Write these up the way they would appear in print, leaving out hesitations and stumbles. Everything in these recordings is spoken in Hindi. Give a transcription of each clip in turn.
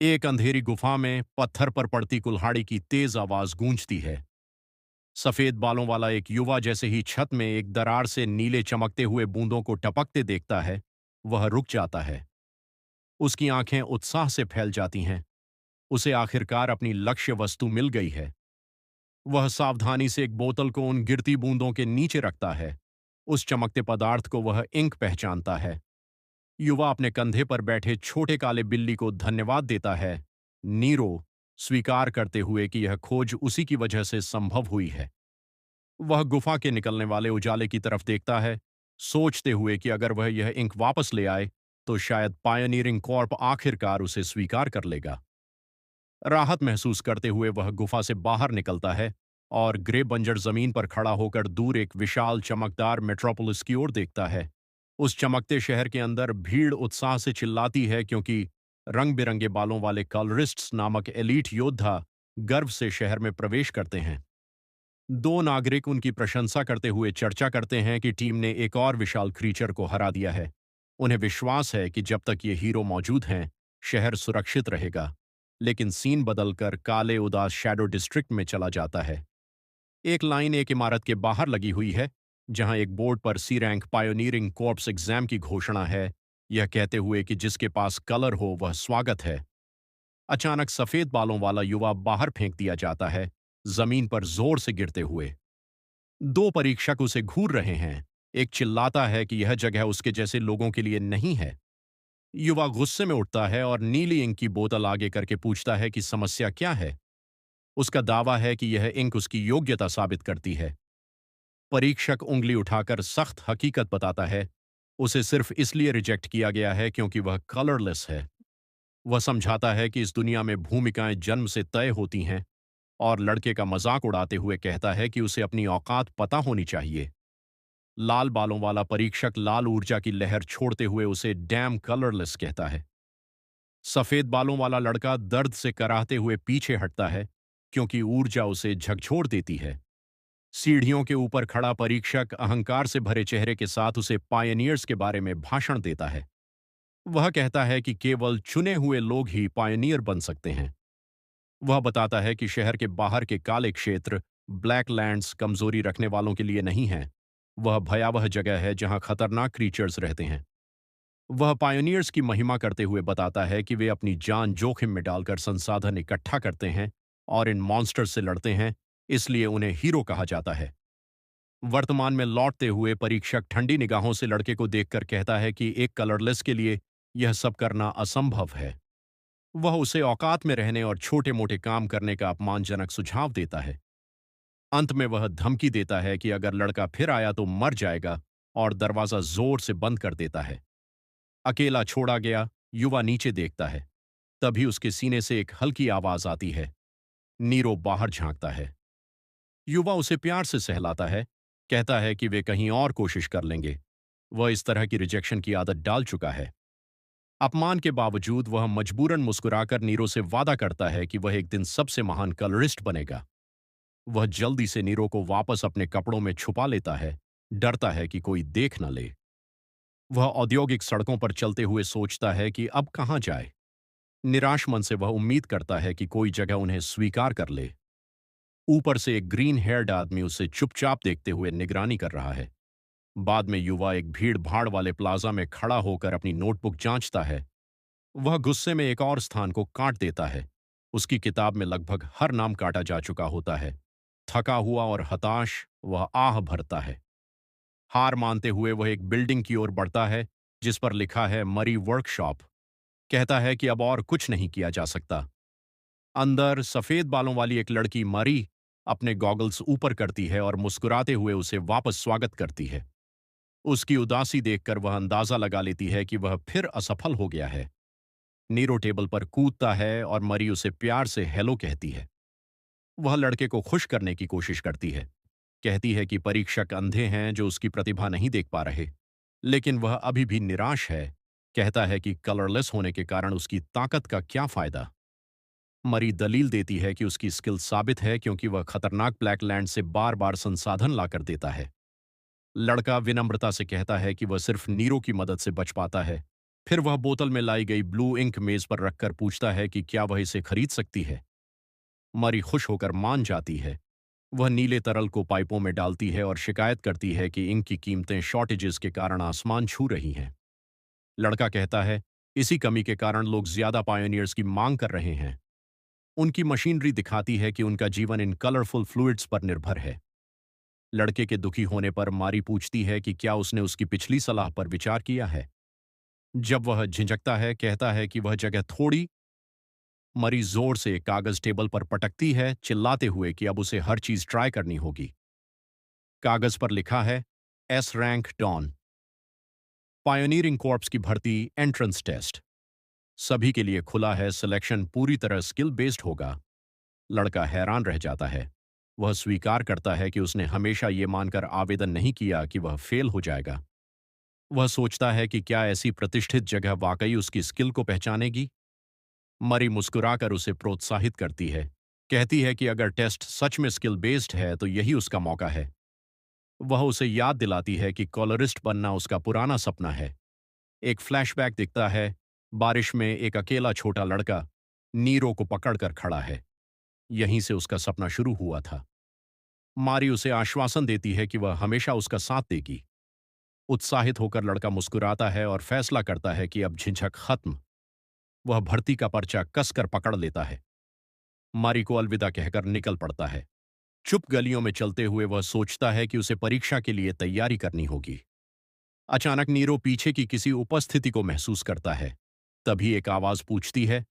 एक अंधेरी गुफा में पत्थर पर पड़ती कुल्हाड़ी की तेज आवाज गूंजती है। सफेद बालों वाला एक युवा जैसे ही छत में एक दरार से नीले चमकते हुए बूंदों को टपकते देखता है, वह रुक जाता है। उसकी आंखें उत्साह से फैल जाती हैं। उसे आखिरकार अपनी लक्ष्य वस्तु मिल गई है। वह सावधानी से एक बोतल को उन गिरती बूंदों के नीचे रखता है। उस चमकते पदार्थ को वह इंक पहचानता है। युवा अपने कंधे पर बैठे छोटे काले बिल्ली को धन्यवाद देता है, नीरो, स्वीकार करते हुए कि यह खोज उसी की वजह से संभव हुई है। वह गुफा के निकलने वाले उजाले की तरफ देखता है, सोचते हुए कि अगर वह यह इंक वापस ले आए तो शायद पायनियरिंग कॉर्प आखिरकार उसे स्वीकार कर लेगा। राहत महसूस करते हुए वह गुफा से बाहर निकलता है और ग्रे बंजर जमीन पर खड़ा होकर दूर एक विशाल चमकदार मेट्रोपोलिस की ओर देखता है। उस चमकते शहर के अंदर भीड़ उत्साह से चिल्लाती है क्योंकि रंग बिरंगे बालों वाले कलरिस्ट्स नामक एलीट योद्धा गर्व से शहर में प्रवेश करते हैं। दो नागरिक उनकी प्रशंसा करते हुए चर्चा करते हैं कि टीम ने एक और विशाल क्रीचर को हरा दिया है। उन्हें विश्वास है कि जब तक ये हीरो मौजूद हैं, शहर सुरक्षित रहेगा। लेकिन सीन बदलकर काले उदास शैडो डिस्ट्रिक्ट में चला जाता है। एक लाइन एक इमारत के बाहर लगी हुई है, जहां एक बोर्ड पर सी रैंक पायोनियरिंग कॉर्प्स एग्जाम की घोषणा है, यह कहते हुए कि जिसके पास कलर हो वह स्वागत है। अचानक सफेद बालों वाला युवा बाहर फेंक दिया जाता है, जमीन पर जोर से गिरते हुए। दो परीक्षक उसे घूर रहे हैं। एक चिल्लाता है कि यह जगह उसके जैसे लोगों के लिए नहीं है। युवा गुस्से में उठता है और नीली इंक की बोतल आगे करके पूछता है कि समस्या क्या है। उसका दावा है कि यह इंक उसकी योग्यता साबित करती है। परीक्षक उंगली उठाकर सख्त हकीकत बताता है, उसे सिर्फ इसलिए रिजेक्ट किया गया है क्योंकि वह कलरलेस है। वह समझाता है कि इस दुनिया में भूमिकाएं जन्म से तय होती हैं, और लड़के का मजाक उड़ाते हुए कहता है कि उसे अपनी औकात पता होनी चाहिए। लाल बालों वाला परीक्षक लाल ऊर्जा की लहर छोड़ते हुए उसे डैम कलरलेस कहता है। सफेद बालों वाला लड़का दर्द से कराहते हुए पीछे हटता है क्योंकि ऊर्जा उसे झकझोर देती है। सीढ़ियों के ऊपर खड़ा परीक्षक अहंकार से भरे चेहरे के साथ उसे पायनियर्स के बारे में भाषण देता है। वह कहता है कि केवल चुने हुए लोग ही पायनियर बन सकते हैं। वह बताता है कि शहर के बाहर के काले क्षेत्र, ब्लैक लैंड्स, कमजोरी रखने वालों के लिए नहीं हैं। वह भयावह जगह है जहां खतरनाक क्रीचर्स रहते हैं। वह पायोनियर्स की महिमा करते हुए बताता है कि वे अपनी जान जोखिम में डालकर संसाधन इकट्ठा करते हैं और इन मॉन्स्टर्स से लड़ते हैं, इसलिए उन्हें हीरो कहा जाता है। वर्तमान में लौटते हुए परीक्षक ठंडी निगाहों से लड़के को देखकर कहता है कि एक कलरलेस के लिए यह सब करना असंभव है। वह उसे औकात में रहने और छोटे मोटे काम करने का अपमानजनक सुझाव देता है। अंत में वह धमकी देता है कि अगर लड़का फिर आया तो मर जाएगा, और दरवाजा जोर से बंद कर देता है। अकेला छोड़ा गया युवा नीचे देखता है। तभी उसके सीने से एक हल्की आवाज आती है। नीरो बाहर झांकता है। युवा उसे प्यार से सहलाता है, कहता है कि वे कहीं और कोशिश कर लेंगे। वह इस तरह की रिजेक्शन की आदत डाल चुका है। अपमान के बावजूद वह मजबूरन मुस्कुराकर नीरो से वादा करता है कि वह एक दिन सबसे महान कलरिस्ट बनेगा। वह जल्दी से नीरो को वापस अपने कपड़ों में छुपा लेता है, डरता है कि कोई देख न ले। वह औद्योगिक सड़कों पर चलते हुए सोचता है कि अब कहाँ जाए। निराश मन से वह उम्मीद करता है कि कोई जगह उन्हें स्वीकार कर ले। ऊपर से एक ग्रीन हेयर्ड आदमी उसे चुपचाप देखते हुए निगरानी कर रहा है। बाद में युवा एक भीड़ भाड़ वाले प्लाजा में खड़ा होकर अपनी नोटबुक जांचता है। वह गुस्से में एक और स्थान को काट देता है। उसकी किताब में लगभग हर नाम काटा जा चुका होता है। थका हुआ और हताश वह आह भरता है। हार मानते हुए वह एक बिल्डिंग की ओर बढ़ता है जिस पर लिखा है मरी वर्कशॉप। कहता है कि अब और कुछ नहीं किया जा सकता। अंदर सफेद बालों वाली एक लड़की मरी अपने गॉगल्स ऊपर करती है और मुस्कुराते हुए उसे वापस स्वागत करती है। उसकी उदासी देखकर वह अंदाजा लगा लेती है कि वह फिर असफल हो गया है। नीरो टेबल पर कूदता है और मरी उसे प्यार से हेलो कहती है। वह लड़के को खुश करने की कोशिश करती है। कहती है कि परीक्षक अंधे हैं जो उसकी प्रतिभा नहीं देख पा रहे। लेकिन वह अभी भी निराश है। कहता है कि कलरलेस होने के कारण उसकी ताकत का क्या फायदा। मरी दलील देती है कि उसकी स्किल साबित है क्योंकि वह खतरनाक ब्लैकलैंड से बार बार संसाधन लाकर देता है। लड़का विनम्रता से कहता है कि वह सिर्फ नीरो की मदद से बच पाता है। फिर वह बोतल में लाई गई ब्लू इंक मेज पर रखकर पूछता है कि क्या वह इसे खरीद सकती है। मरी खुश होकर मान जाती है। वह नीले तरल को पाइपों में डालती है और शिकायत करती है कि इंक की कीमतें शॉर्टेजेस के कारण आसमान छू रही हैं। लड़का कहता है, इसी कमी के कारण लोग ज्यादा पायोनियर्स की मांग कर रहे हैं। उनकी मशीनरी दिखाती है कि उनका जीवन इन कलरफुल फ्लूइड्स पर निर्भर है। लड़के के दुखी होने पर मारी पूछती है कि क्या उसने उसकी पिछली सलाह पर विचार किया है। जब वह झिझकता है, कहता है कि वह जगह थोड़ी। मरी जोर से कागज टेबल पर पटकती है, चिल्लाते हुए कि अब उसे हर चीज ट्राई करनी होगी। कागज पर लिखा है, S rank Dawn, pioneering corps की भर्ती एंट्रेंस टेस्ट, सभी के लिए खुला है, सिलेक्शन पूरी तरह स्किल बेस्ड होगा। लड़का हैरान रह जाता है। वह स्वीकार करता है कि उसने हमेशा ये मानकर आवेदन नहीं किया कि वह फेल हो जाएगा। वह सोचता है कि क्या ऐसी प्रतिष्ठित जगह वाकई उसकी स्किल को पहचानेगी। मरी मुस्कुराकर उसे प्रोत्साहित करती है, कहती है कि अगर टेस्ट सच में स्किल बेस्ड है तो यही उसका मौका है। वह उसे याद दिलाती है कि कॉलरिस्ट बनना उसका पुराना सपना है। एक फ्लैशबैक दिखता है। बारिश में एक अकेला छोटा लड़का नीरो को पकड़कर खड़ा है। यहीं से उसका सपना शुरू हुआ था। मारी उसे आश्वासन देती है कि वह हमेशा उसका साथ देगी। उत्साहित होकर लड़का मुस्कुराता है और फैसला करता है कि अब झिझक खत्म। वह भर्ती का पर्चा कसकर पकड़ लेता है। मारी को अलविदा कहकर निकल पड़ता है। चुप गलियों में चलते हुए वह सोचता है कि उसे परीक्षा के लिए तैयारी करनी होगी। अचानक नीरो पीछे की किसी उपस्थिति को महसूस करता है। तभी एक आवाज पूछती है,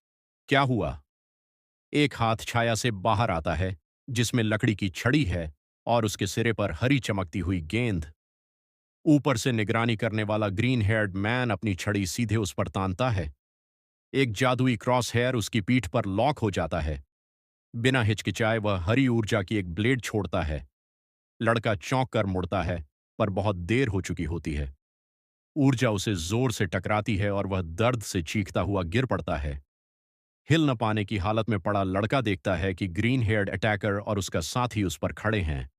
क्या हुआ? एक हाथ छाया से बाहर आता है, जिसमें लकड़ी की छड़ी है और उसके सिरे पर हरी चमकती हुई गेंद। ऊपर से निगरानी करने वाला ग्रीन हेयर्ड मैन अपनी छड़ी सीधे उस पर तानता है। एक जादुई क्रॉस हेयर उसकी पीठ पर लॉक हो जाता है। बिना हिचकिचाए वह हरी ऊर्जा की एक ब्लेड छोड़ता है। लड़का चौंक कर मुड़ता है, पर बहुत देर हो चुकी होती है। ऊर्जा उसे जोर से टकराती है और वह दर्द से चीखता हुआ गिर पड़ता है। हिल न पाने की हालत में पड़ा लड़का देखता है कि ग्रीन हेयर्ड अटैकर और उसका साथी उस पर खड़े हैं।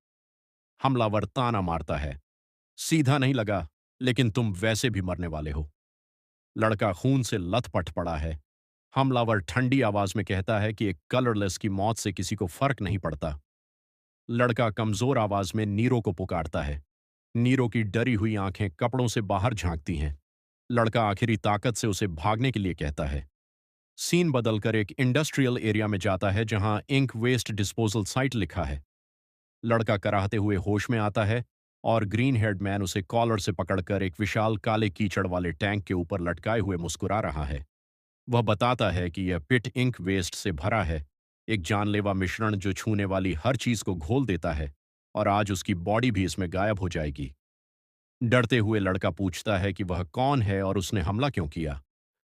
हमलावर ताना मारता है, सीधा नहीं लगा, लेकिन तुम वैसे भी मरने वाले हो। लड़का खून से लथपथ पड़ा है। हमलावर ठंडी आवाज में कहता है कि एक कलरलेस की मौत से किसी को फर्क नहीं पड़ता। लड़का कमजोर आवाज में नीरो को पुकारता है। नीरो की डरी हुई आंखें कपड़ों से बाहर झांकती हैं। लड़का आखिरी ताकत से उसे भागने के लिए कहता है। सीन बदलकर एक इंडस्ट्रियल एरिया में जाता है जहां इंक वेस्ट डिस्पोजल साइट लिखा है। लड़का कराहते हुए होश में आता है और ग्रीन हेड मैन उसे कॉलर से पकड़कर एक विशाल काले कीचड़ वाले टैंक के ऊपर लटकाए हुए मुस्कुरा रहा है। वह बताता है कि यह पिट इंक वेस्ट से भरा है, एक जानलेवा मिश्रण जो छूने वाली हर चीज को घोल देता है, और आज उसकी बॉडी भी इसमें गायब हो जाएगी। डरते हुए लड़का पूछता है कि वह कौन है और उसने हमला क्यों किया।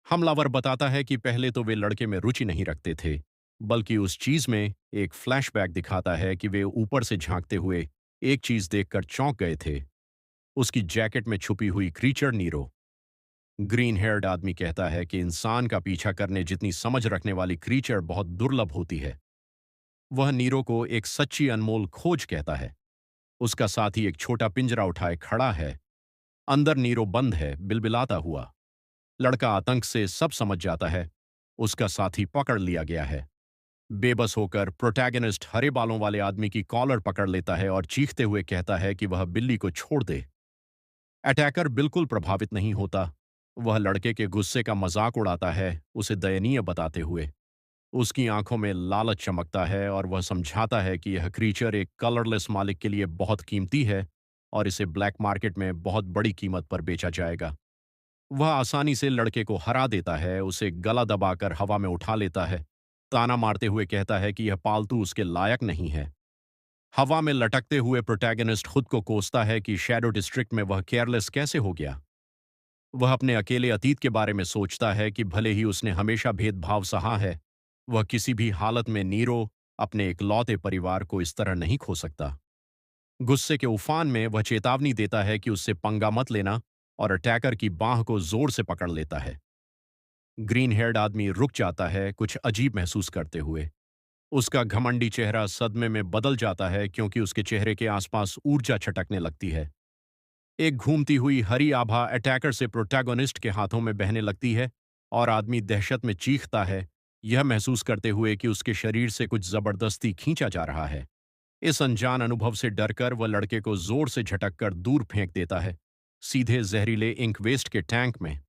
हमलावर बताता है कि पहले तो वे लड़के में रुचि नहीं रखते थे, बल्कि उस चीज में एक फ्लैशबैक दिखाता है कि वे ऊपर से झांकते हुए एक चीज देखकर चौंक गए थे, उसकी जैकेट में छुपी हुई क्रीचर नीरो। ग्रीन हेयर्ड आदमी कहता है कि इंसान का पीछा करने जितनी समझ रखने वाली क्रीचर बहुत दुर्लभ होती है। वह नीरो को एक सच्ची अनमोल खोज कहता है। उसका साथी एक छोटा पिंजरा उठाए खड़ा है। अंदर नीरो बंद है, बिलबिलाता हुआ। लड़का आतंक से सब समझ जाता है। उसका साथी पकड़ लिया गया है। बेबस होकर प्रोटैगनिस्ट हरे बालों वाले आदमी की कॉलर पकड़ लेता है और चीखते हुए कहता है कि वह बिल्ली को छोड़ दे। अटैकर बिल्कुल प्रभावित नहीं होता। वह लड़के के गुस्से का मजाक उड़ाता है, उसे दयनीय बताते हुए। उसकी आंखों में लालच चमकता है और वह समझाता है कि यह क्रीचर एक कलरलेस मालिक के लिए बहुत कीमती है और इसे ब्लैक मार्केट में बहुत बड़ी कीमत पर बेचा जाएगा। वह आसानी से लड़के को हरा देता है, उसे गला दबाकर हवा में उठा लेता है, ताना मारते हुए कहता है कि यह पालतू उसके लायक नहीं है। हवा में लटकते हुए प्रोटैगनिस्ट खुद को कोसता है कि शैडो डिस्ट्रिक्ट में वह केयरलेस कैसे हो गया। वह अपने अकेले अतीत के बारे में सोचता है कि भले ही उसने हमेशा भेदभाव सहा है, वह किसी भी हालत में नीरो, अपने इकलौते परिवार को इस तरह नहीं खो सकता। गुस्से के उफान में वह चेतावनी देता है कि उससे पंगा मत लेना, और अटैकर की बांह को जोर से पकड़ लेता है। ग्रीन हेयर्ड आदमी रुक जाता है, कुछ अजीब महसूस करते हुए। उसका घमंडी चेहरा सदमे में बदल जाता है क्योंकि उसके चेहरे के आसपास ऊर्जा छटकने लगती है। एक घूमती हुई हरी आभा अटैकर से प्रोटैगोनिस्ट के हाथों में बहने लगती है और आदमी दहशत में चीखता है, यह महसूस करते हुए कि उसके शरीर से कुछ जबरदस्ती खींचा जा रहा है। इस अनजान अनुभव से डरकर वह लड़के को जोर से झटक कर दूर फेंक देता है, सीधे जहरीले इंक वेस्ट के टैंक में।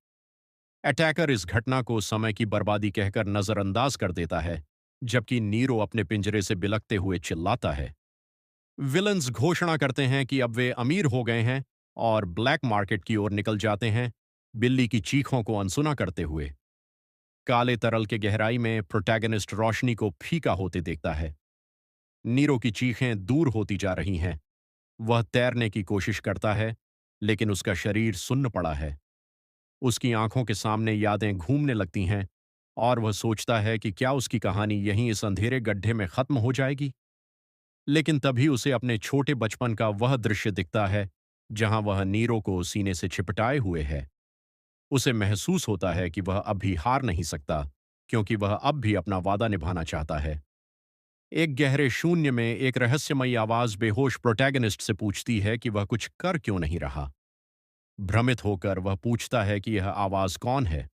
अटैकर इस घटना को समय की बर्बादी कहकर नजरअंदाज कर देता है, जबकि नीरो अपने पिंजरे से बिलखते हुए चिल्लाता है। विलन्स घोषणा करते हैं कि अब वे अमीर हो गए हैं और ब्लैक मार्केट की ओर निकल जाते हैं, बिल्ली की चीखों को अनसुना करते हुए। काले तरल के गहराई में प्रोटैगनिस्ट रोशनी को फीका होते देखता है। नीरो की चीखें दूर होती जा रही हैं। वह तैरने की कोशिश करता है, लेकिन उसका शरीर सुन्न पड़ा है। उसकी आंखों के सामने यादें घूमने लगती हैं और वह सोचता है कि क्या उसकी कहानी यहीं इस अंधेरे गड्ढे में खत्म हो जाएगी। लेकिन तभी उसे अपने छोटे बचपन का वह दृश्य दिखता है जहां वह नीरो को सीने से छिपटाए हुए है। उसे महसूस होता है कि वह अब भी हार नहीं सकता, क्योंकि वह अब भी अपना वादा निभाना चाहता है। एक गहरे शून्य में एक रहस्यमयी आवाज बेहोश प्रोटैगनिस्ट से पूछती है कि वह कुछ कर क्यों नहीं रहा। भ्रमित होकर वह पूछता है कि यह आवाज कौन है।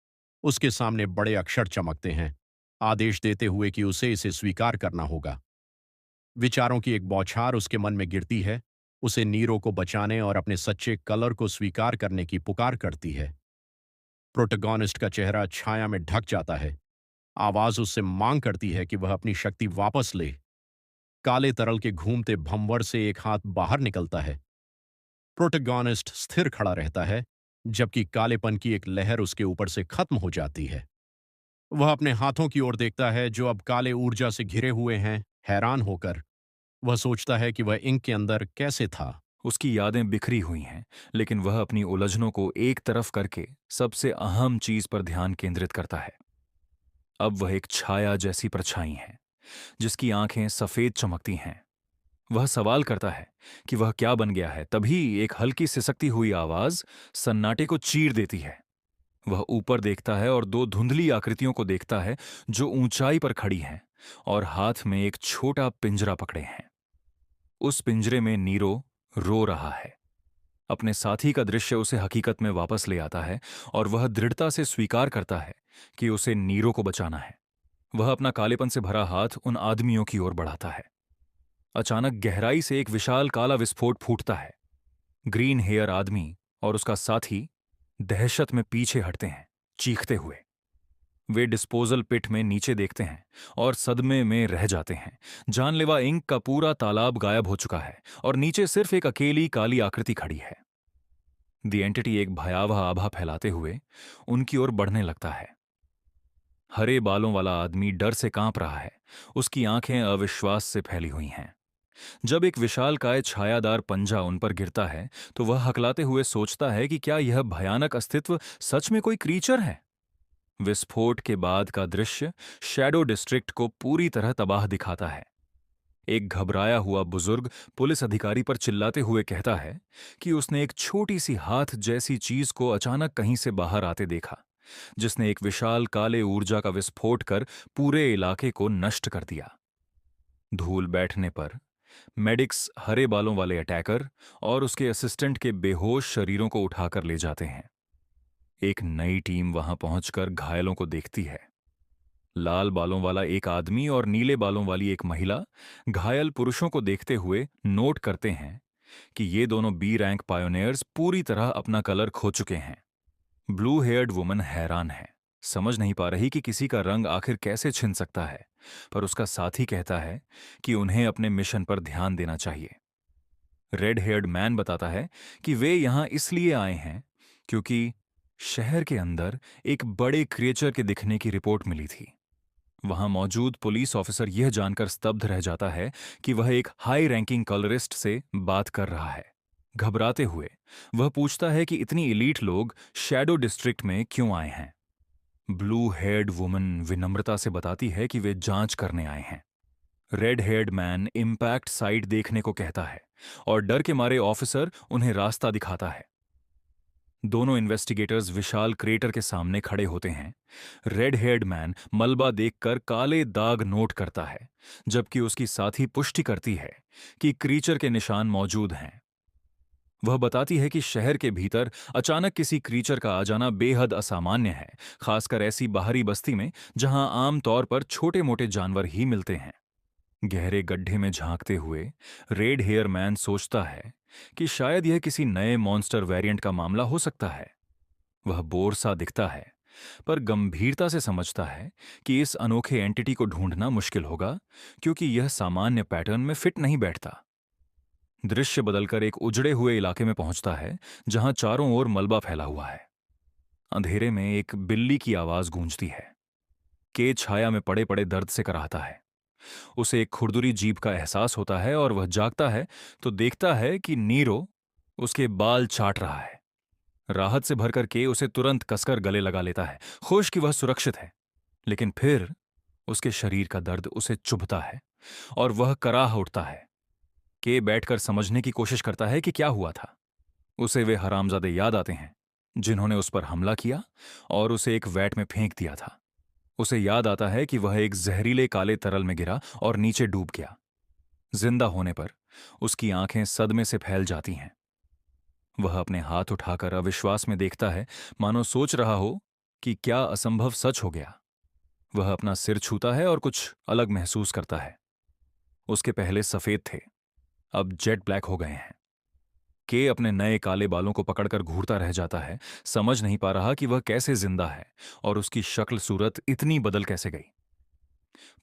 उसके सामने बड़े अक्षर चमकते हैं, आदेश देते हुए कि उसे इसे स्वीकार करना होगा। विचारों की एक बौछार उसके मन में गिरती है, उसे नीरो को बचाने और अपने सच्चे कलर को स्वीकार करने की पुकार करती है। प्रोटोगोनिस्ट का चेहरा छाया में ढक जाता है। आवाज उससे मांग करती है कि वह अपनी शक्ति वापस ले। काले तरल के घूमते भंवर से एक हाथ बाहर निकलता है। प्रोटोगोनिस्ट स्थिर खड़ा रहता है, जबकि कालेपन की एक लहर उसके ऊपर से खत्म हो जाती है। वह अपने हाथों की ओर देखता है जो अब काले ऊर्जा से घिरे हुए हैं। हैरान होकर वह सोचता है कि वह इंक के अंदर कैसे था। उसकी यादें बिखरी हुई हैं, लेकिन वह अपनी उलझनों को एक तरफ करके सबसे अहम चीज पर ध्यान केंद्रित करता है। अब वह एक छाया जैसी परछाई है, जिसकी आंखें सफेद चमकती हैं। वह सवाल करता है कि वह क्या बन गया है। तभी एक हल्की सिसकती हुई आवाज सन्नाटे को चीर देती है। वह ऊपर देखता है और दो धुंधली आकृतियों को देखता है जो ऊंचाई पर खड़ी हैं और हाथ में एक छोटा पिंजरा पकड़े हैं। उस पिंजरे में नीरो रो रहा है। अपने साथी का दृश्य उसे हकीकत में वापस ले आता है और वह दृढ़ता से स्वीकार करता है कि उसे नीरो को बचाना है। वह अपना कालेपन से भरा हाथ उन आदमियों की ओर बढ़ाता है। अचानक गहराई से एक विशाल काला विस्फोट फूटता है। ग्रीन हेयर आदमी और उसका साथी दहशत में पीछे हटते हैं, चीखते हुए। वे डिस्पोजल पिट में नीचे देखते हैं और सदमे में रह जाते हैं। जानलेवा इंक का पूरा तालाब गायब हो चुका है और नीचे सिर्फ एक अकेली काली आकृति खड़ी है। दी एंटिटी एक भयावह आभा फैलाते हुए उनकी ओर बढ़ने लगता है। हरे बालों वाला आदमी डर से कांप रहा है। उसकी आंखें अविश्वास से फैली हुई हैं। जब एक विशालकाय छायादार पंजा उन पर गिरता है तो वह हकलाते हुए सोचता है कि क्या यह भयानक अस्तित्व सच में कोई क्रीचर है। विस्फोट के बाद का दृश्य शैडो डिस्ट्रिक्ट को पूरी तरह तबाह दिखाता है। एक घबराया हुआ बुजुर्ग पुलिस अधिकारी पर चिल्लाते हुए कहता है कि उसने एक छोटी सी हाथ जैसी चीज को अचानक कहीं से बाहर आते देखा, जिसने एक विशाल काले ऊर्जा का विस्फोट कर पूरे इलाके को नष्ट कर दिया। धूल बैठने पर मेडिक्स हरे बालों वाले अटैकर और उसके असिस्टेंट के बेहोश शरीरों को उठाकर ले जाते हैं। एक नई टीम वहां पहुंचकर घायलों को देखती है। लाल बालों वाला एक आदमी और नीले बालों वाली एक महिला घायल पुरुषों को देखते हुए नोट करते हैं कि ये दोनों बी रैंक पायोनियर्स पूरी तरह अपना कलर खो चुके हैं। ब्लू हेयर्ड वुमन हैरान है, समझ नहीं पा रही कि किसी का रंग आखिर कैसे छिन सकता है, पर उसका साथी कहता है कि उन्हें अपने मिशन पर ध्यान देना चाहिए। रेड हेयर्ड मैन बताता है कि वे यहां इसलिए आए हैं क्योंकि शहर के अंदर एक बड़े क्रिएचर के दिखने की रिपोर्ट मिली थी। वहां मौजूद पुलिस ऑफिसर यह जानकर स्तब्ध रह जाता है कि वह एक हाई रैंकिंग कलरिस्ट से बात कर रहा है। घबराते हुए वह पूछता है कि इतनी एलीट लोग शैडो डिस्ट्रिक्ट में क्यों आए हैं। ब्लू हेयर्ड वुमन विनम्रता से बताती है कि वे जांच करने आए हैं। Red heard man impact site देखने को कहता है और डर के मारे ऑफिसर उन्हें रास्ता दिखाता है। दोनों इन्वेस्टिगेटर्स विशाल क्रेटर के सामने खड़े होते हैं। रेड हेयर्ड मैन मलबा देखकर काले दाग नोट करता है, जबकि उसकी साथी पुष्टि करती है कि क्रीचर के निशान मौजूद हैं। वह बताती है कि शहर के भीतर अचानक किसी क्रीचर का आ जाना बेहद असामान्य है, खासकर ऐसी बाहरी बस्ती में जहां आम तौर पर छोटे मोटे जानवर ही मिलते हैं। गहरे गड्ढे में झांकते हुए रेड हेयर मैन सोचता है कि शायद यह किसी नए मॉन्स्टर वेरिएंट का मामला हो सकता है। वह बोर सा दिखता है, पर गंभीरता से समझता है कि इस अनोखे एंटिटी को ढूंढना मुश्किल होगा, क्योंकि यह सामान्य पैटर्न में फिट नहीं बैठता। दृश्य बदलकर एक उजड़े हुए इलाके में पहुंचता है, जहां चारों ओर मलबा फैला हुआ है। अंधेरे में एक बिल्ली की आवाज गूंजती है। के छाया में पड़े पड़े दर्द से कराहता है। उसे एक खुरदुरी जीभ का एहसास होता है और वह जागता है तो देखता है कि नीरो उसके बाल चाट रहा है। राहत से भरकर के उसे तुरंत कसकर गले लगा लेता है, खुश कि वह सुरक्षित है। लेकिन फिर उसके शरीर का दर्द उसे चुभता है और वह कराह उठता है। के बैठकर समझने की कोशिश करता है कि क्या हुआ था। उसे वे हरामजादे याद आते हैं जिन्होंने उस पर हमला किया और उसे एक वैट में फेंक दिया था। उसे याद आता है कि वह एक जहरीले काले तरल में गिरा और नीचे डूब गया। जिंदा होने पर उसकी आंखें सदमे से फैल जाती हैं। वह अपने हाथ उठाकर अविश्वास में देखता है, मानो सोच रहा हो कि क्या असंभव सच हो गया। वह अपना सिर छूता है और कुछ अलग महसूस करता है। उसके पहले सफेद थे, अब जेट ब्लैक हो गए हैं। के अपने नए काले बालों को पकड़कर घूरता रह जाता है, समझ नहीं पा रहा कि वह कैसे जिंदा है और उसकी शक्ल सूरत इतनी बदल कैसे गई।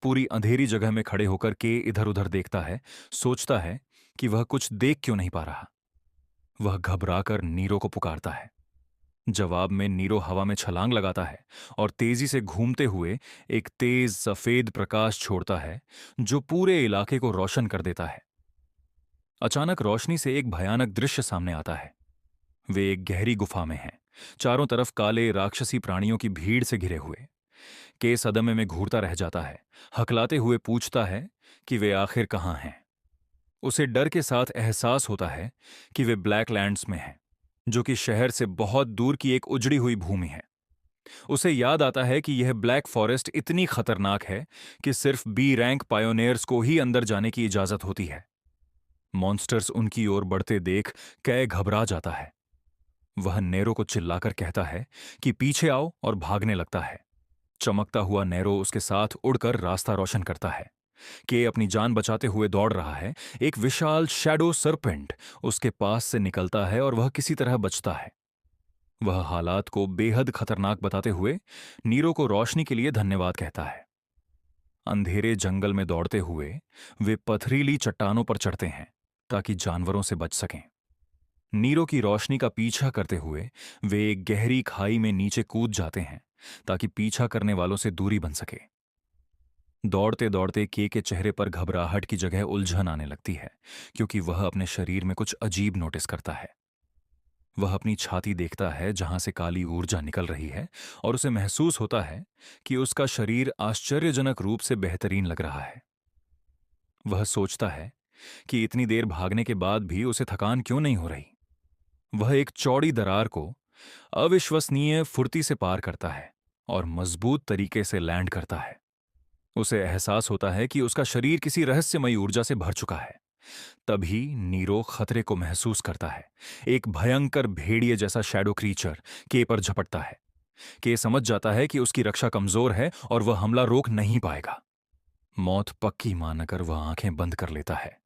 पूरी अंधेरी जगह में खड़े होकर के इधर उधर देखता है, सोचता है कि वह कुछ देख क्यों नहीं पा रहा। वह घबराकर नीरो को पुकारता है। जवाब में नीरो हवा में छलांग लगाता है और तेजी से घूमते हुए एक तेज सफेद प्रकाश छोड़ता है जो पूरे इलाके को रोशन कर देता है। अचानक रोशनी से एक भयानक दृश्य सामने आता है। वे एक गहरी गुफा में हैं, चारों तरफ काले राक्षसी प्राणियों की भीड़ से घिरे हुए। के सदमे में घूरता रह जाता है, हकलाते हुए पूछता है कि वे आखिर कहां हैं। उसे डर के साथ एहसास होता है कि वे ब्लैकलैंड्स में हैं, जो कि शहर से बहुत दूर की एक उजड़ी हुई भूमि है। उसे याद आता है कि यह ब्लैक फॉरेस्ट इतनी खतरनाक है कि सिर्फ बी रैंक पायोनियर्स को ही अंदर जाने की इजाजत होती है। मॉन्स्टर्स उनकी ओर बढ़ते देख कै घबरा जाता है। वह नेरो को चिल्लाकर कहता है कि पीछे आओ और भागने लगता है। चमकता हुआ नेरो उसके साथ उड़कर रास्ता रोशन करता है। के अपनी जान बचाते हुए दौड़ रहा है। एक विशाल शैडो सरपेंट उसके पास से निकलता है और वह किसी तरह बचता है। वह हालात को बेहद खतरनाक बताते हुए नीरो को रोशनी के लिए धन्यवाद कहता है। अंधेरे जंगल में दौड़ते हुए वे पथरीली चट्टानों पर चढ़ते हैं ताकि जानवरों से बच सकें। नीरो की रोशनी का पीछा करते हुए वे एक गहरी खाई में नीचे कूद जाते हैं ताकि पीछा करने वालों से दूरी बन सके। दौड़ते दौड़ते के चेहरे पर घबराहट की जगह उलझन आने लगती है, क्योंकि वह अपने शरीर में कुछ अजीब नोटिस करता है। वह अपनी छाती देखता है जहां से काली ऊर्जा निकल रही है और उसे महसूस होता है कि उसका शरीर आश्चर्यजनक रूप से बेहतरीन लग रहा है। वह सोचता है कि इतनी देर भागने के बाद भी उसे थकान क्यों नहीं हो रही। वह एक चौड़ी दरार को अविश्वसनीय फुर्ती से पार करता है और मजबूत तरीके से लैंड करता है। उसे एहसास होता है कि उसका शरीर किसी रहस्यमयी ऊर्जा से भर चुका है। तभी नीरो खतरे को महसूस करता है। एक भयंकर भेड़िए जैसा शैडो क्रीचर के पर झपटता है। के समझ जाता है कि उसकी रक्षा कमजोर है और वह हमला रोक नहीं पाएगा। मौत पक्की मानकर वह आंखें बंद कर लेता है।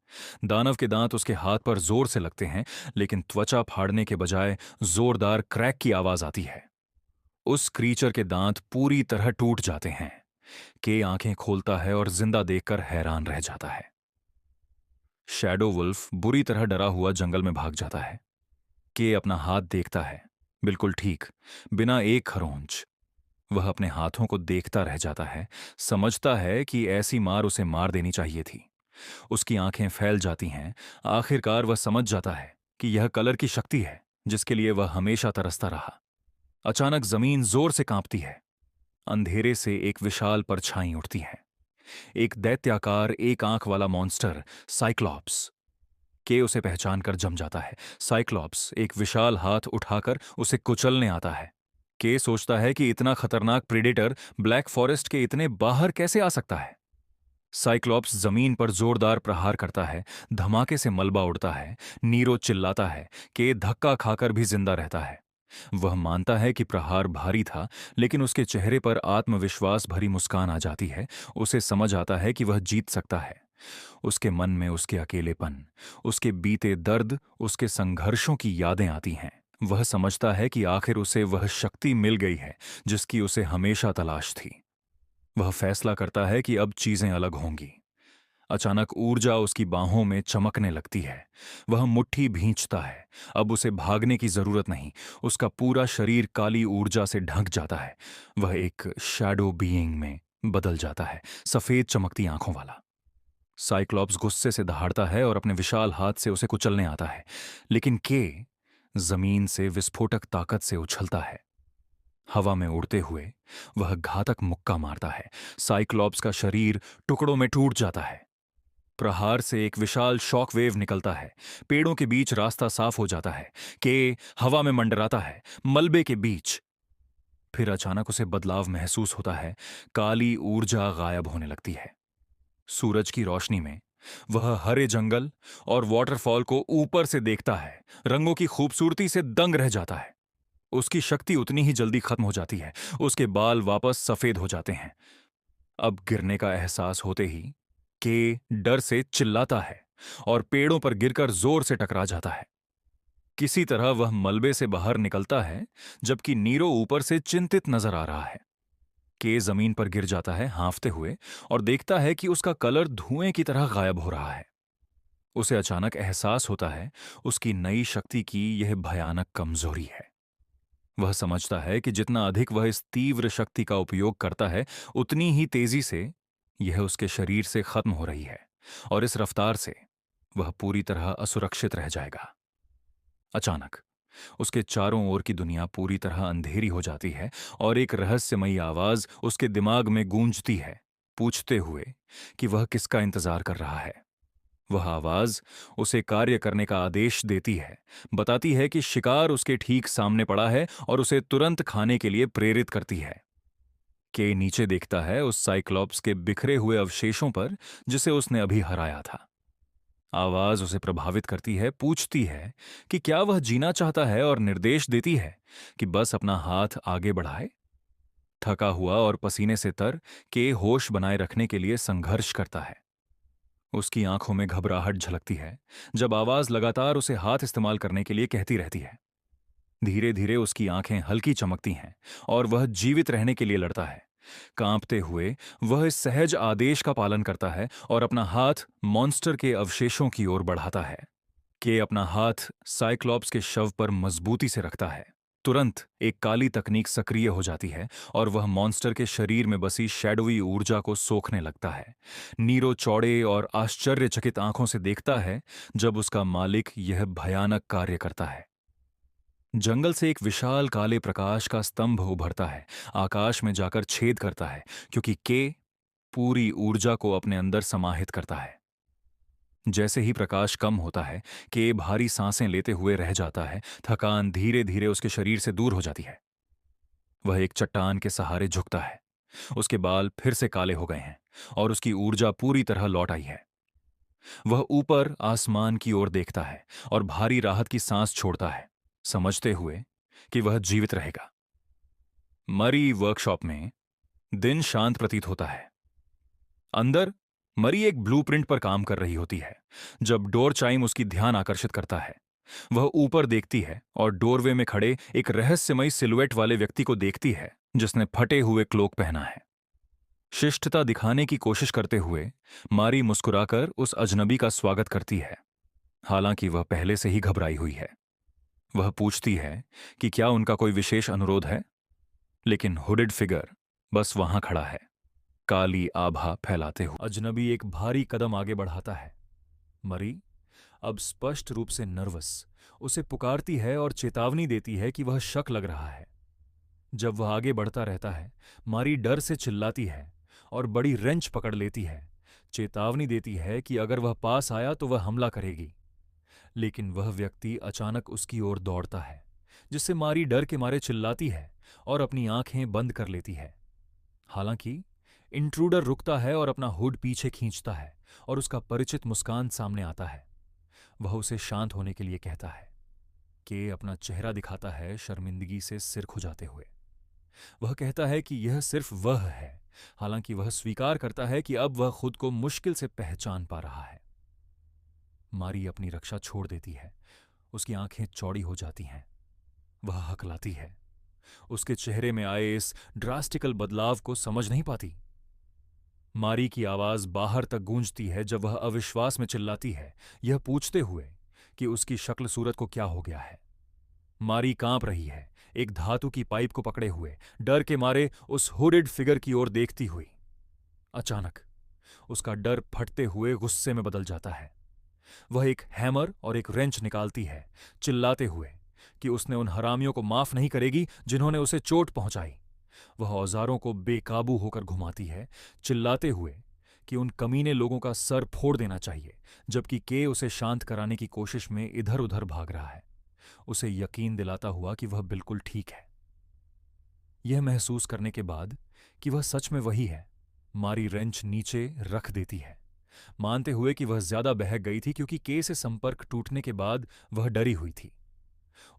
दानव के दांत उसके हाथ पर जोर से लगते हैं, लेकिन त्वचा फाड़ने के बजाय जोरदार क्रैक की आवाज आती है। उस क्रीचर के दांत पूरी तरह टूट जाते हैं। के आंखें खोलता है और जिंदा देखकर हैरान रह जाता है। शैडो वुल्फ बुरी तरह डरा हुआ जंगल में भाग जाता है। के अपना हाथ देखता है, बिल्कुल ठीक, बिना एक खरोंच। वह अपने हाथों को देखता रह जाता है, समझता है कि ऐसी मार उसे मार देनी चाहिए थी। उसकी आंखें फैल जाती हैं। आखिरकार वह समझ जाता है कि यह कलर की शक्ति है जिसके लिए वह हमेशा तरसता रहा। अचानक जमीन जोर से कांपती है। अंधेरे से एक विशाल परछाई उठती है। एक दैत्याकार एक आंख वाला मॉन्स्टर, साइक्लॉप्स। के उसे पहचान कर जम जाता है। साइक्लॉप्स एक विशाल हाथ उठाकर उसे कुचलने आता है। के सोचता है कि इतना खतरनाक प्रेडेटर ब्लैक फॉरेस्ट के इतने बाहर कैसे आ सकता है। साइक्लॉप्स जमीन पर जोरदार प्रहार करता है, धमाके से मलबा उड़ता है, नीरो चिल्लाता है कि धक्का खाकर भी जिंदा रहता है। वह मानता है कि प्रहार भारी था, लेकिन उसके चेहरे पर आत्मविश्वास भरी मुस्कान आ जाती है। उसे समझ आता है कि वह जीत सकता है। उसके मन में उसके अकेलेपन, उसके बीते दर्द, उसके संघर्षों की यादें आती हैं। वह समझता है कि आखिर उसे वह शक्ति मिल गई है जिसकी उसे हमेशा तलाश थी। वह फैसला करता है कि अब चीजें अलग होंगी। अचानक ऊर्जा उसकी बाहों में चमकने लगती है। वह मुट्ठी भींचता है। अब उसे भागने की जरूरत नहीं। उसका पूरा शरीर काली ऊर्जा से ढक जाता है। वह एक शैडो बीइंग में बदल जाता है, सफेद चमकती आंखों वाला। साइक्लॉप्स गुस्से से दहाड़ता है और अपने विशाल हाथ से उसे कुचलने आता है, लेकिन के जमीन से विस्फोटक ताकत से उछलता है। हवा में उड़ते हुए वह घातक मुक्का मारता है। साइक्लॉप्स का शरीर टुकड़ों में टूट जाता है। प्रहार से एक विशाल शॉकवेव निकलता है। पेड़ों के बीच रास्ता साफ हो जाता है। के हवा में मंडराता है, मलबे के बीच। फिर अचानक उसे बदलाव महसूस होता है। काली ऊर्जा गायब होने लगती है। सूरज की रोशनी में वह हरे जंगल और वाटरफॉल को ऊपर से देखता है। रंगों की खूबसूरती से दंग रह जाता है। उसकी शक्ति उतनी ही जल्दी खत्म हो जाती है। उसके बाल वापस सफेद हो जाते हैं। अब गिरने का एहसास होते ही के डर से चिल्लाता है और पेड़ों पर गिरकर जोर से टकरा जाता है। किसी तरह वह मलबे से बाहर निकलता है, जबकि नीरो ऊपर से चिंतित नजर आ रहा है। के जमीन पर गिर जाता है हांफते हुए और देखता है कि उसका कलर धुएं की तरह गायब हो रहा है। उसे अचानक एहसास होता है उसकी नई शक्ति की यह भयानक कमजोरी है। वह समझता है कि जितना अधिक वह इस तीव्र शक्ति का उपयोग करता है, उतनी ही तेजी से यह उसके शरीर से खत्म हो रही है और इस रफ्तार से वह पूरी तरह असुरक्षित रह जाएगा। अचानक उसके चारों ओर की दुनिया पूरी तरह अंधेरी हो जाती है और एक रहस्यमयी आवाज उसके दिमाग में गूंजती है, पूछते हुए कि वह किसका इंतजार कर रहा है। वह आवाज उसे कार्य करने का आदेश देती है, बताती है कि शिकार उसके ठीक सामने पड़ा है और उसे तुरंत खाने के लिए प्रेरित करती है। के नीचे देखता है उस साइक्लॉप्स के बिखरे हुए अवशेषों पर जिसे उसने अभी हराया था। आवाज उसे प्रभावित करती है, पूछती है कि क्या वह जीना चाहता है और निर्देश देती है कि बस अपना हाथ आगे बढ़ाए। थका हुआ और पसीने से तर के होश बनाए रखने के लिए संघर्ष करता है। उसकी आंखों में घबराहट झलकती है जब आवाज लगातार उसे हाथ इस्तेमाल करने के लिए कहती रहती है। धीरे धीरे उसकी आंखें हल्की चमकती हैं और वह जीवित रहने के लिए लड़ता है। कांपते हुए वह इस सहज आदेश का पालन करता है और अपना हाथ मॉन्स्टर के अवशेषों की ओर बढ़ाता है। के अपना हाथ साइक्लॉप्स के शव पर मजबूती से रखता है। तुरंत एक काली तकनीक सक्रिय हो जाती है और वह मॉन्स्टर के शरीर में बसी शैडोवी ऊर्जा को सोखने लगता है। नीरो चौड़े और आश्चर्यचकित आंखों से देखता है जब उसका मालिक यह भयानक कार्य करता है। जंगल से एक विशाल काले प्रकाश का स्तंभ उभरता है, आकाश में जाकर छेद करता है, क्योंकि के पूरी ऊर्जा को अपने अंदर समाहित करता है। जैसे ही प्रकाश कम होता है, के भारी सांसें लेते हुए रह जाता है। थकान धीरे धीरे उसके शरीर से दूर हो जाती है। वह एक चट्टान के सहारे झुकता है। उसके बाल फिर से काले हो गए हैं और उसकी ऊर्जा पूरी तरह लौट आई है। वह ऊपर आसमान की ओर देखता है और भारी राहत की सांस छोड़ता है, समझते हुए कि वह जीवित रहेगा। मरी वर्कशॉप में दिन शांत प्रतीत होता है। अंदर मरी एक ब्लूप्रिंट पर काम कर रही होती है जब डोर चाइम उसकी ध्यान आकर्षित करता है। वह ऊपर देखती है और डोरवे में खड़े एक रहस्यमयी सिलुएट वाले व्यक्ति को देखती है जिसने फटे हुए क्लोक पहना है। शिष्टता दिखाने की कोशिश करते हुए मारी मुस्कुराकर उस अजनबी का स्वागत करती है, हालांकि वह पहले से ही घबराई हुई है। वह पूछती है कि क्या उनका कोई विशेष अनुरोध है, लेकिन हुडेड फिगर बस वहां खड़ा है, काली आभा फैलाते हुए। अजनबी एक भारी कदम आगे बढ़ाता है। मरी अब स्पष्ट रूप से नर्वस उसे पुकारती है और चेतावनी देती है कि वह शक लग रहा है। जब वह आगे बढ़ता रहता है, मारी डर से चिल्लाती है और बड़ी रेंच पकड़ लेती है, चेतावनी देती है कि अगर वह पास आया तो वह हमला करेगी। लेकिन वह व्यक्ति अचानक उसकी ओर दौड़ता है, जिससे मारी डर के मारे चिल्लाती है और अपनी आंखें बंद कर लेती है। हालांकि इंट्रूडर रुकता है और अपना हुड पीछे खींचता है और उसका परिचित मुस्कान सामने आता है। वह उसे शांत होने के लिए कहता है। के अपना चेहरा दिखाता है, शर्मिंदगी से सिर खुजाते हुए। वह कहता है कि यह सिर्फ वह है, हालांकि वह स्वीकार करता है कि अब वह खुद को मुश्किल से पहचान पा रहा है। मारी अपनी रक्षा छोड़ देती है। उसकी आंखें चौड़ी हो जाती हैं। वह हकलाती है। उसके चेहरे में आए इस ड्रास्टिकल बदलाव को समझ नहीं पाती। मारी की आवाज बाहर तक गूंजती है जब वह अविश्वास में चिल्लाती है, यह पूछते हुए कि उसकी शक्ल सूरत को क्या हो गया है। मारी कांप रही है, एक धातु की पाइप को पकड़े हुए, डर के मारे उस हुडेड फिगर की ओर देखती हुई। अचानक उसका डर फटते हुए गुस्से में बदल जाता है। वह एक हैमर और एक रेंच निकालती है, चिल्लाते हुए कि उसने उन हरामियों को माफ नहीं करेगी जिन्होंने उसे चोट पहुंचाई। वह औजारों को बेकाबू होकर घुमाती है, चिल्लाते हुए कि उन कमीने लोगों का सर फोड़ देना चाहिए, जबकि के उसे शांत कराने की कोशिश में इधर उधर भाग रहा है, उसे यकीन दिलाता हुआ कि वह बिल्कुल ठीक है। यह महसूस करने के बाद कि वह सच में वही है, मारी रेंच नीचे रख देती है, मानते हुए कि वह ज्यादा बहक गई थी क्योंकि के से संपर्क टूटने के बाद वह डरी हुई थी।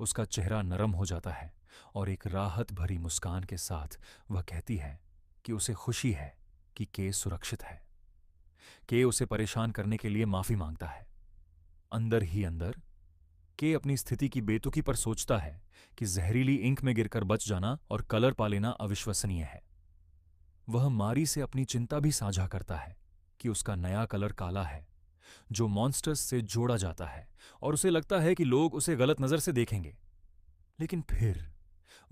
उसका चेहरा नरम हो जाता है और एक राहत भरी मुस्कान के साथ वह कहती है कि उसे खुशी है कि के सुरक्षित है। के उसे परेशान करने के लिए माफी मांगता है। अंदर ही अंदर के अपनी स्थिति की बेतुकी पर सोचता है कि जहरीली इंक में गिरकर बच जाना और कलर पा लेना अविश्वसनीय है। वह मारी से अपनी चिंता भी साझा करता है कि उसका नया कलर काला है, जो मॉन्स्टर्स से जोड़ा जाता है, और उसे लगता है कि लोग उसे गलत नजर से देखेंगे। लेकिन फिर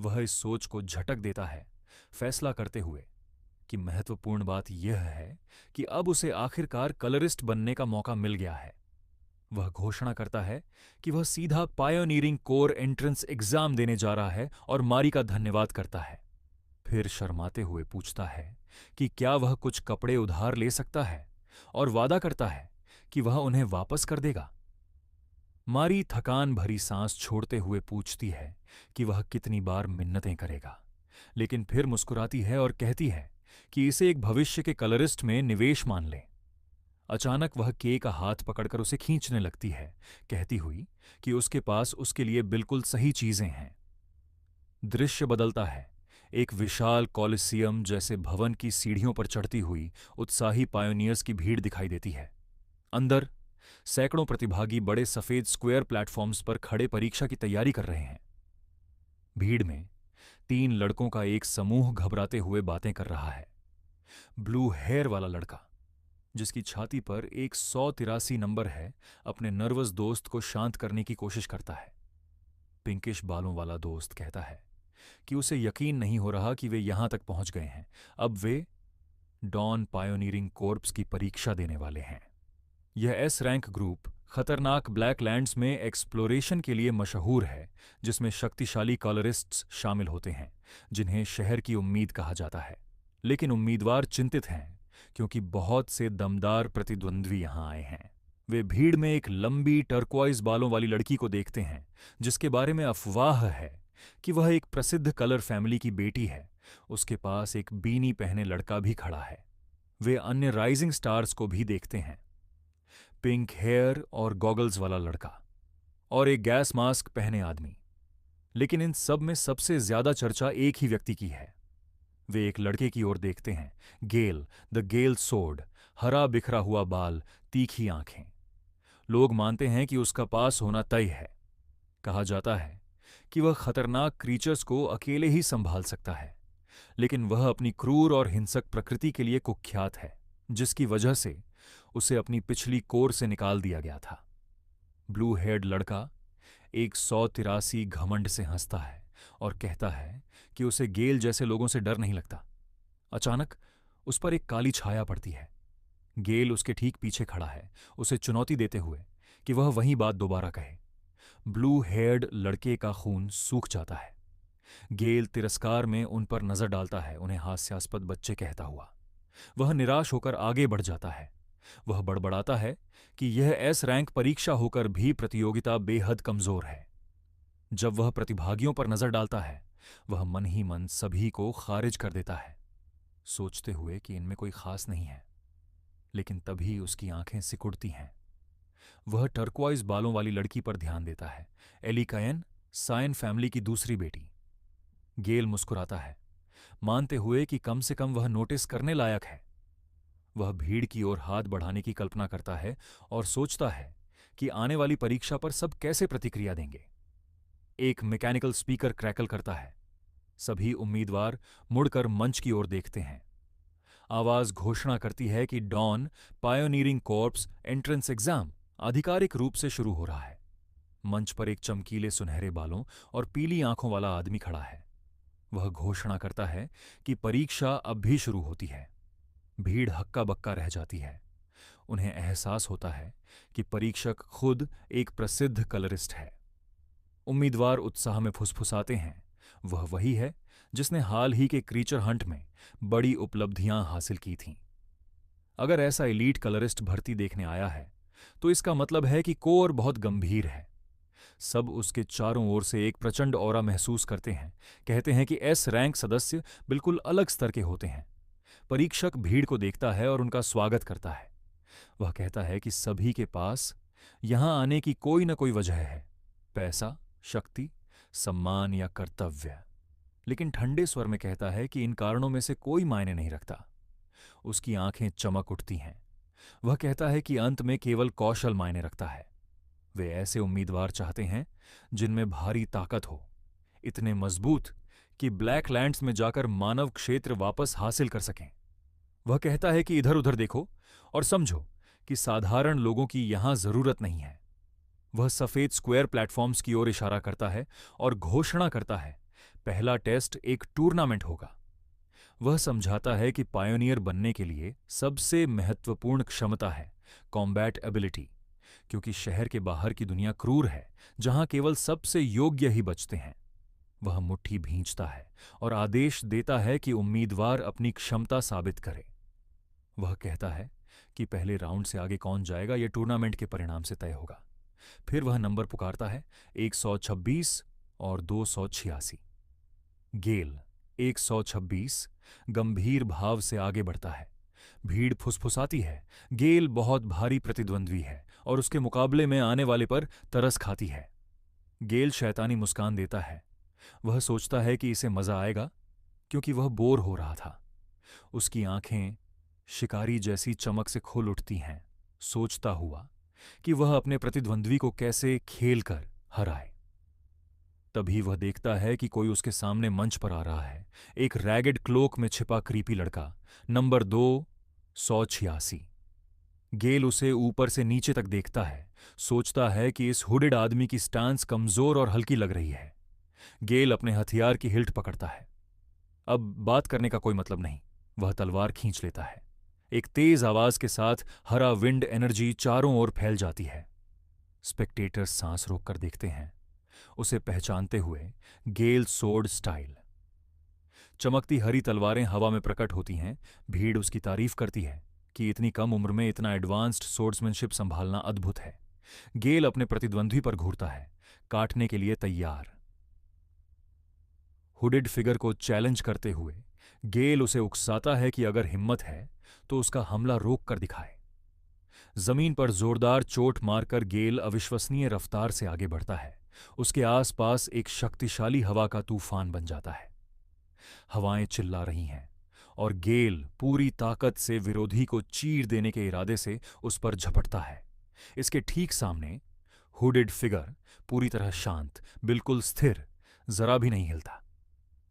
वह इस सोच को झटक देता है, फैसला करते हुए कि महत्वपूर्ण बात यह है कि अब उसे आखिरकार कलरिस्ट बनने का मौका मिल गया है। वह घोषणा करता है कि वह सीधा पायोनियरिंग कोर एंट्रेंस एग्जाम देने जा रहा है और मारी का धन्यवाद करता है। फिर शर्माते हुए पूछता है कि क्या वह कुछ कपड़े उधार ले सकता है, और वादा करता है कि वह उन्हें वापस कर देगा। मारी थकान भरी सांस छोड़ते हुए पूछती है कि वह कितनी बार मिन्नतें करेगा, लेकिन फिर मुस्कुराती है और कहती है कि इसे एक भविष्य के कलरिस्ट में निवेश मान ले। अचानक वह के का हाथ पकड़कर उसे खींचने लगती है, कहती हुई कि उसके पास उसके लिए बिल्कुल सही चीजें हैं। दृश्य बदलता है। एक विशाल कॉलिसियम जैसे भवन की सीढ़ियों पर चढ़ती हुई उत्साही पायोनियर्स की भीड़ दिखाई देती है। अंदर सैकड़ों प्रतिभागी बड़े सफेद स्क्वायर प्लेटफॉर्म्स पर खड़े परीक्षा की तैयारी कर रहे हैं। भीड़ में 3 लड़कों का एक समूह घबराते हुए बातें कर रहा है। ब्लू हेयर वाला लड़का, जिसकी छाती पर एक 183 नंबर है, अपने नर्वस दोस्त को शांत करने की कोशिश करता है। पिंकिश बालों वाला दोस्त कहता है कि उसे यकीन नहीं हो रहा कि वे यहां तक पहुंच गए हैं। अब वे डॉन पायोनियरिंग कॉर्प्स की परीक्षा देने वाले हैं। यह एस रैंक ग्रुप खतरनाक ब्लैक लैंड्स में एक्सप्लोरेशन के लिए मशहूर है, जिसमें शक्तिशाली कॉलरिस्ट्स शामिल होते हैं, जिन्हें शहर की उम्मीद कहा जाता है। लेकिन उम्मीदवार चिंतित हैं क्योंकि बहुत से दमदार प्रतिद्वंद्वी यहां आए हैं। वे भीड़ में एक लंबी टर्क्वाइज बालों वाली लड़की को देखते हैं, जिसके बारे में अफवाह है कि वह एक प्रसिद्ध कलर फैमिली की बेटी है। उसके पास एक बीनी पहने लड़का भी खड़ा है। वे अन्य राइजिंग स्टार्स को भी देखते हैं, पिंक हेयर और गॉगल्स वाला लड़का और एक गैस मास्क पहने आदमी। लेकिन इन सब में सबसे ज्यादा चर्चा एक ही व्यक्ति की है। वे एक लड़के की ओर देखते हैं, गेल द गेल सोर्ड, हरा बिखरा हुआ बाल, तीखी आंखें। लोग मानते हैं कि उसका पास होना तय है। कहा जाता है कि वह खतरनाक क्रीचर्स को अकेले ही संभाल सकता है, लेकिन वह अपनी क्रूर और हिंसक प्रकृति के लिए कुख्यात है, जिसकी वजह से उसे अपनी पिछली कोर से निकाल दिया गया था। ब्लू हेयर्ड लड़का 183 घमंड से हंसता है और कहता है कि उसे गेल जैसे लोगों से डर नहीं लगता। अचानक उस पर एक काली छाया पड़ती है। गेल उसके ठीक पीछे खड़ा है, उसे चुनौती देते हुए कि वह वही बात दोबारा कहे। ब्लू हेयर्ड लड़के का खून सूख जाता है। गेल तिरस्कार में उन पर नजर डालता है, उन्हें हास्यास्पद बच्चे कहता हुआ। वह निराश होकर आगे बढ़ जाता है। वह बड़बड़ाता है कि यह एस रैंक परीक्षा होकर भी प्रतियोगिता बेहद कमजोर है। जब वह प्रतिभागियों पर नजर डालता है, वह मन ही मन सभी को खारिज कर देता है। सोचते हुए कि इनमें कोई खास नहीं है। लेकिन तभी उसकी आंखें सिकुड़ती हैं। वह टर्क्वाइज बालों वाली लड़की पर ध्यान देता है, एली कयन, सायन फैमिली की दूसरी बेटी। गेल मुस्कुराता है, मानते हुए कि कम से कम वह नोटिस करने लायक है। वह भीड़ की ओर हाथ बढ़ाने की कल्पना करता है और सोचता है कि आने वाली परीक्षा पर सब कैसे प्रतिक्रिया देंगे। एक मैकेनिकल स्पीकर क्रैकल करता है। सभी उम्मीदवार मुड़कर मंच की ओर देखते हैं। आवाज घोषणा करती है कि Dawn pioneering corps entrance exam आधिकारिक रूप से शुरू हो रहा है। मंच पर एक चमकीले सुनहरे बालों और पीली आंखों वाला आदमी खड़ा है। वह घोषणा करता है कि परीक्षा अब भी शुरू होती है। भीड़ हक्का बक्का रह जाती है। उन्हें एहसास होता है कि परीक्षक खुद एक प्रसिद्ध कलरिस्ट है। उम्मीदवार उत्साह में फुसफुसाते हैं। वह वही है जिसने हाल ही के क्रीचर हंट में बड़ी उपलब्धियां हासिल की थीं। अगर ऐसा एलीट कलरिस्ट भर्ती देखने आया है तो इसका मतलब है कि कोर बहुत गंभीर है। सब उसके चारों ओर से एक प्रचंड ऑरा महसूस करते हैं। कहते हैं कि एस रैंक सदस्य बिल्कुल अलग स्तर के होते हैं। परीक्षक भीड़ को देखता है और उनका स्वागत करता है। वह कहता है कि सभी के पास यहां आने की कोई न कोई वजह है, पैसा, शक्ति, सम्मान या कर्तव्य। लेकिन ठंडे स्वर में कहता है कि इन कारणों में से कोई मायने नहीं रखता। उसकी आंखें चमक उठती हैं। वह कहता है कि अंत में केवल कौशल मायने रखता है। वे ऐसे उम्मीदवार चाहते हैं जिनमें भारी ताकत हो, इतने मजबूत कि ब्लैक लैंड्स में जाकर मानव क्षेत्र वापस हासिल कर सकें। वह कहता है कि इधर उधर देखो और समझो कि साधारण लोगों की यहां जरूरत नहीं है। वह सफेद स्क्वायर प्लेटफॉर्म्स की ओर इशारा करता है और घोषणा करता है, पहला टेस्ट एक टूर्नामेंट होगा। वह समझाता है कि पायोनियर बनने के लिए सबसे महत्वपूर्ण क्षमता है कॉम्बैट एबिलिटी, क्योंकि शहर के बाहर की दुनिया क्रूर है जहां केवल सबसे योग्य ही बचते हैं। वह मुट्ठी भींचता है और आदेश देता है कि उम्मीदवार अपनी क्षमता साबित करे। वह कहता है कि पहले राउंड से आगे कौन जाएगा यह टूर्नामेंट के परिणाम से तय होगा। फिर वह नंबर पुकारता है, 126 और 286। गेल 126 गंभीर भाव से आगे बढ़ता है। भीड़ फुसफुसाती है। गेल बहुत भारी प्रतिद्वंद्वी है और उसके मुकाबले में आने वाले पर तरस खाती है। गेल शैतानी मुस्कान देता है। वह सोचता है कि इसे मजा आएगा क्योंकि वह बोर हो रहा था। उसकी आंखें शिकारी जैसी चमक से खुल उठती हैं, सोचता हुआ कि वह अपने प्रतिद्वंद्वी को कैसे खेलकर हराए। तभी वह देखता है कि कोई उसके सामने मंच पर आ रहा है। एक रैगेड क्लोक में छिपा क्रीपी लड़का, नंबर 286। गेल उसे ऊपर से नीचे तक देखता है, सोचता है कि इस हुडेड आदमी की स्टांस कमजोर और हल्की लग रही है। गेल अपने हथियार की हिल्ट पकड़ता है। अब बात करने का कोई मतलब नहीं। वह तलवार खींच लेता है। एक तेज आवाज के साथ हरा विंड एनर्जी चारों ओर फैल जाती है। स्पेक्टेटर्स सांस रोककर देखते हैं, उसे पहचानते हुए। गेल सोर्ड स्टाइल। चमकती हरी तलवारें हवा में प्रकट होती हैं। भीड़ उसकी तारीफ करती है कि इतनी कम उम्र में इतना एडवांस्ड सोर्ड्समैनशिप संभालना अद्भुत है। गेल अपने प्रतिद्वंद्वी पर घूरता है, काटने के लिए तैयार। हुडेड फिगर को चैलेंज करते हुए गेल उसे उकसाता है कि अगर हिम्मत है तो उसका हमला रोक कर दिखाए। जमीन पर जोरदार चोट मारकर गेल अविश्वसनीय रफ्तार से आगे बढ़ता है। उसके आसपास एक शक्तिशाली हवा का तूफान बन जाता है। हवाएं चिल्ला रही हैं और गेल पूरी ताकत से विरोधी को चीर देने के इरादे से उस पर झपटता है। इसके ठीक सामने हुडेड फिगर पूरी तरह शांत, बिल्कुल स्थिर, जरा भी नहीं हिलता।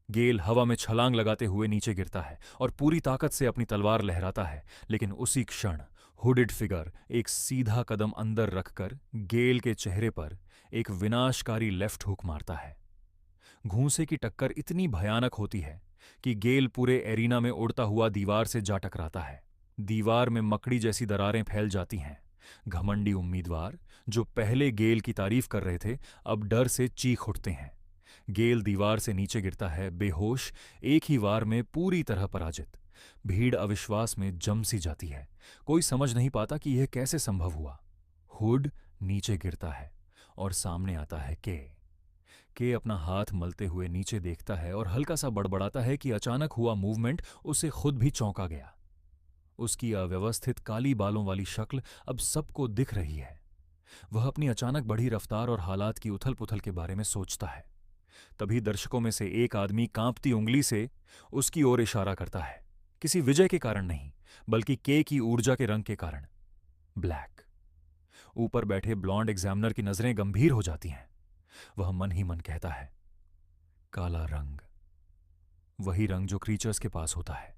गेल हवा में छलांग लगाते हुए नीचे गिरता है और पूरी ताकत से अपनी तलवार लहराता है, लेकिन उसी क्षण हुडेड फिगर एक सीधा कदम अंदर रखकर गेल के चेहरे पर एक विनाशकारी लेफ्ट हुक मारता है। घूंसे की टक्कर इतनी भयानक होती है कि गेल पूरे एरिना में उड़ता हुआ दीवार से जा टकराता है। दीवार में मकड़ी जैसी दरारें फैल जाती हैं। घमंडी उम्मीदवार जो पहले गेल की तारीफ कर रहे थे अब डर से चीख उठते हैं। गेल दीवार से नीचे गिरता है, बेहोश, एक ही वार में पूरी तरह पराजित। भीड़ अविश्वास में जम सी जाती है। कोई समझ नहीं पाता कि यह कैसे संभव हुआ। हुड नीचे गिरता है और सामने आता है के। के अपना हाथ मलते हुए नीचे देखता है और हल्का सा बड़बड़ाता है कि अचानक हुआ मूवमेंट उसे खुद भी चौंका गया। उसकी अव्यवस्थित काली बालों वाली शक्ल अब सबको दिख रही है। वह अपनी अचानक बढ़ी रफ्तार और हालात की उथल पुथल के बारे में सोचता है। तभी दर्शकों में से एक आदमी कांपती उंगली से उसकी ओर इशारा करता है, किसी विजय के कारण नहीं, बल्कि के की ऊर्जा के रंग के कारण, ब्लैक। ऊपर बैठे ब्लॉन्ड एग्जामिनर की नजरें गंभीर हो जाती हैं। वह मन ही मन कहता है, काला रंग, वही रंग जो क्रीचर्स के पास होता है।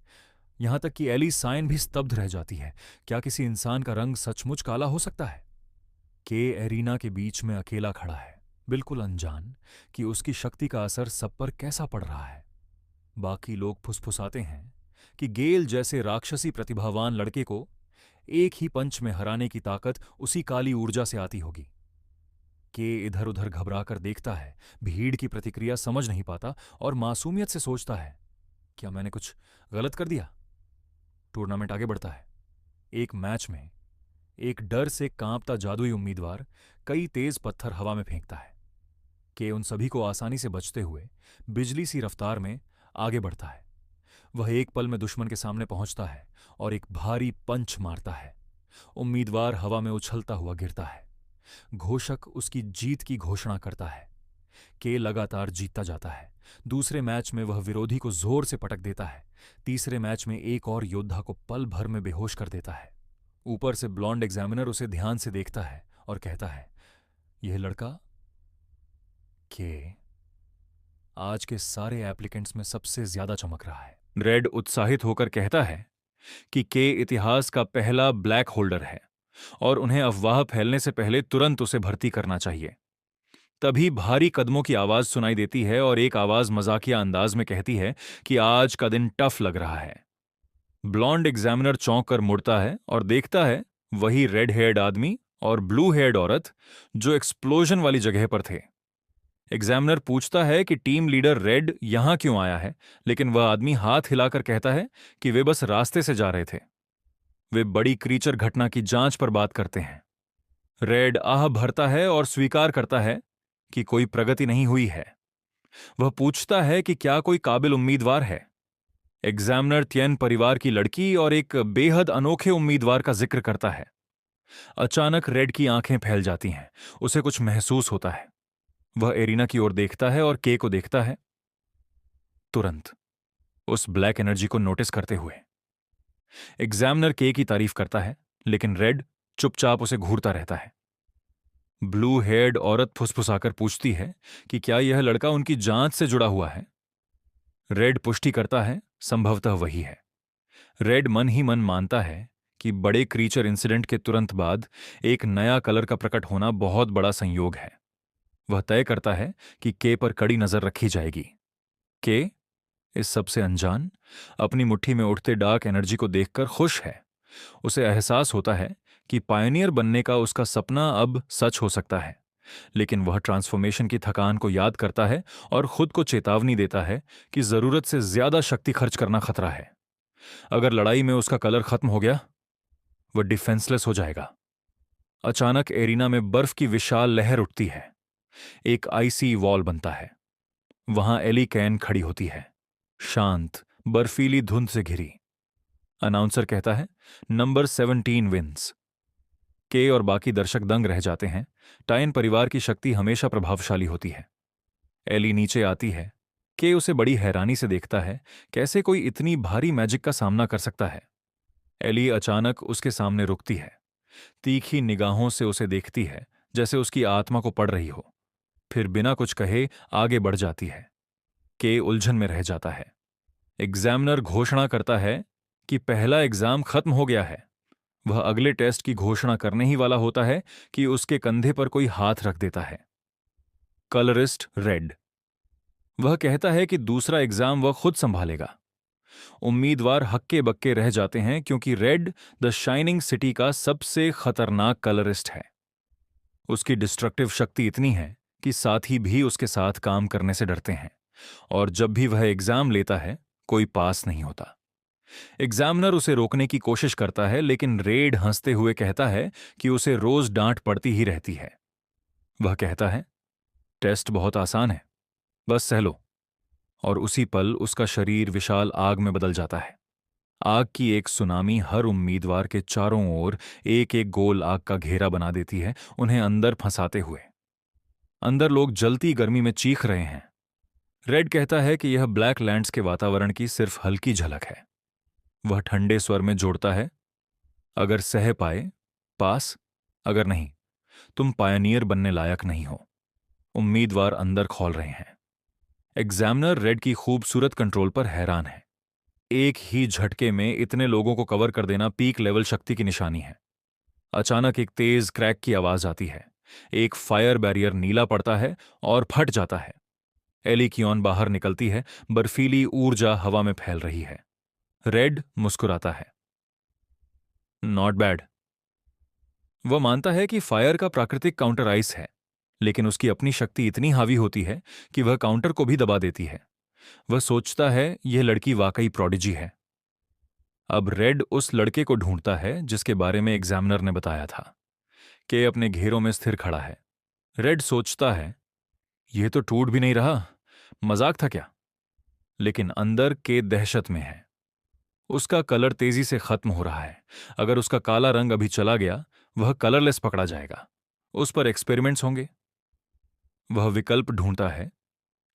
यहां तक कि एली साइन भी स्तब्ध रह जाती है। क्या किसी इंसान का रंग सचमुच काला हो सकता है? के एरिना के बीच में अकेला खड़ा है, बिल्कुल अनजान कि उसकी शक्ति का असर सब पर कैसा पड़ रहा है। बाकी लोग फुसफुसाते हैं कि गेल जैसे राक्षसी प्रतिभावान लड़के को एक ही पंच में हराने की ताकत उसी काली ऊर्जा से आती होगी। के इधर उधर घबराकर देखता है, भीड़ की प्रतिक्रिया समझ नहीं पाता और मासूमियत से सोचता है, क्या मैंने कुछ गलत कर दिया? टूर्नामेंट आगे बढ़ता है। एक मैच में एक डर से कांपता जादुई उम्मीदवार कई तेज पत्थर हवा में फेंकता है। के उन सभी को आसानी से बचते हुए बिजली सी रफ्तार में आगे बढ़ता है। वह एक पल में दुश्मन के सामने पहुंचता है और एक भारी पंच मारता है। उम्मीदवार हवा में उछलता हुआ गिरता है। घोषक उसकी जीत की घोषणा करता है। के लगातार जीतता जाता है। दूसरे मैच में वह विरोधी को जोर से पटक देता है। तीसरे मैच में एक और योद्धा को पल भर में बेहोश कर देता है। ऊपर से ब्लॉन्ड एग्जामिनर उसे ध्यान से देखता है और कहता है, यह लड़का के आज के सारे एप्लीकेंट्स में सबसे ज्यादा चमक रहा है। रेड उत्साहित होकर कहता है कि के इतिहास का पहला ब्लैक होल्डर है और उन्हें अफवाह फैलने से पहले तुरंत उसे भर्ती करना चाहिए। तभी भारी कदमों की आवाज सुनाई देती है और एक आवाज मजाकिया अंदाज में कहती है कि आज का दिन टफ लग रहा है। ब्लॉन्ड एग्जामिनर चौंक कर मुड़ता है और देखता है वही रेड हेयर्ड आदमी और ब्लू हेयर्ड औरत जो एक्सप्लोजन वाली जगह पर थे। एग्जामिनर पूछता है कि टीम लीडर रेड यहां क्यों आया है, लेकिन वह आदमी हाथ हिलाकर कहता है कि वे बस रास्ते से जा रहे थे। वे बड़ी क्रीचर घटना की जांच पर बात करते हैं। रेड आह भरता है और स्वीकार करता है कि कोई प्रगति नहीं हुई है। वह पूछता है कि क्या कोई काबिल उम्मीदवार है। एग्जामिनर तियन परिवार की लड़की और एक बेहद अनोखे उम्मीदवार का जिक्र करता है। अचानक रेड की आंखें फैल जाती हैं। उसे कुछ महसूस होता है। वह एरिना की ओर देखता है और के को देखता है, तुरंत उस ब्लैक एनर्जी को नोटिस करते हुए। एग्जामिनर के की तारीफ करता है, लेकिन रेड चुपचाप उसे घूरता रहता है। ब्लू हेयर्ड औरत फुसफुसाकर पूछती है कि क्या यह लड़का उनकी जांच से जुड़ा हुआ है। रेड पुष्टि करता है, संभवतः वही है। रेड मन ही मन मानता है कि बड़े क्रीचर इंसिडेंट के तुरंत बाद एक नया कलर का प्रकट होना बहुत बड़ा संयोग है। वह तय करता है कि के पर कड़ी नजर रखी जाएगी। के, इस सबसे अनजान, अपनी मुट्ठी में उठते डार्क एनर्जी को देखकर खुश है। उसे एहसास होता है कि पायनियर बनने का उसका सपना अब सच हो सकता है। लेकिन वह ट्रांसफॉर्मेशन की थकान को याद करता है और खुद को चेतावनी देता है कि जरूरत से ज्यादा शक्ति खर्च करना खतरा है। अगर लड़ाई में उसका कलर खत्म हो गया, वह डिफेंसलेस हो जाएगा। अचानक एरिना में बर्फ की विशाल लहर उठती है। एक आइसी वॉल बनता है। वहां एली कैन खड़ी होती है, शांत, बर्फीली धुंध से घिरी। अनाउंसर कहता है, नंबर 17 विंस। के और बाकी दर्शक दंग रह जाते हैं। टाइन परिवार की शक्ति हमेशा प्रभावशाली होती है। एली नीचे आती है। के उसे बड़ी हैरानी से देखता है। कैसे कोई इतनी भारी मैजिक का सामना कर सकता है? एली अचानक उसके सामने रुकती है। तीखी निगाहों से उसे देखती है, जैसे उसकी आत्मा को पढ़ रही हो। फिर बिना कुछ कहे आगे बढ़ जाती है। के उलझन में रह जाता है। एग्जामिनर घोषणा करता है कि पहला एग्जाम खत्म हो गया है। वह अगले टेस्ट की घोषणा करने ही वाला होता है कि उसके कंधे पर कोई हाथ रख देता है। Colourist red. वह कहता है कि दूसरा एग्जाम वह खुद संभालेगा। उम्मीदवार हक्के बक्के रह जाते हैं क्योंकि रेड द शाइनिंग सिटी का सबसे खतरनाक कलरिस्ट है। उसकी डिस्ट्रक्टिव शक्ति इतनी है कि साथी भी उसके साथ काम करने से डरते हैं, और जब भी वह एग्जाम लेता है कोई पास नहीं होता। एग्जामिनर उसे रोकने की कोशिश करता है, लेकिन रेड हंसते हुए कहता है कि उसे रोज डांट पड़ती ही रहती है। वह कहता है, टेस्ट बहुत आसान है, बस सह लो। और उसी पल उसका शरीर विशाल आग में बदल जाता है। आग की एक सुनामी हर उम्मीदवार के चारों ओर एक एक गोल आग का घेरा बना देती है, उन्हें अंदर फंसाते हुए। अंदर लोग जलती गर्मी में चीख रहे हैं। रेड कहता है कि यह ब्लैक लैंड्स के वातावरण की सिर्फ हल्की झलक है। वह ठंडे स्वर में जोड़ता है, अगर सह पाए पास, अगर नहीं तुम पायनियर बनने लायक नहीं हो। उम्मीदवार अंदर खौल रहे हैं। एग्जामिनर रेड की खूबसूरत कंट्रोल पर हैरान है। एक ही झटके में इतने लोगों को कवर कर देना पीक लेवल शक्ति की निशानी है। अचानक एक तेज क्रैक की आवाज आती है। एक फायर बैरियर नीला पड़ता है और फट जाता है। एली कियोन बाहर निकलती है, बर्फीली ऊर्जा हवा में फैल रही है। रेड मुस्कुराता है। Not bad. वह मानता है कि फायर का प्राकृतिक काउंटर आइस है, लेकिन उसकी अपनी शक्ति इतनी हावी होती है कि वह काउंटर को भी दबा देती है। वह सोचता है यह लड़की वाकई प्रोडिजी है। अब रेड उस लड़के को ढूंढता है जिसके बारे में एग्जामिनर ने बताया था। के अपने घेरों में स्थिर खड़ा है। रेड सोचता है यह तो टूट भी नहीं रहा, मजाक था क्या? लेकिन अंदर के दहशत में है। उसका कलर तेजी से खत्म हो रहा है। अगर उसका काला रंग अभी चला गया, वह कलरलेस पकड़ा जाएगा। उस पर एक्सपेरिमेंट्स होंगे। वह विकल्प ढूंढता है,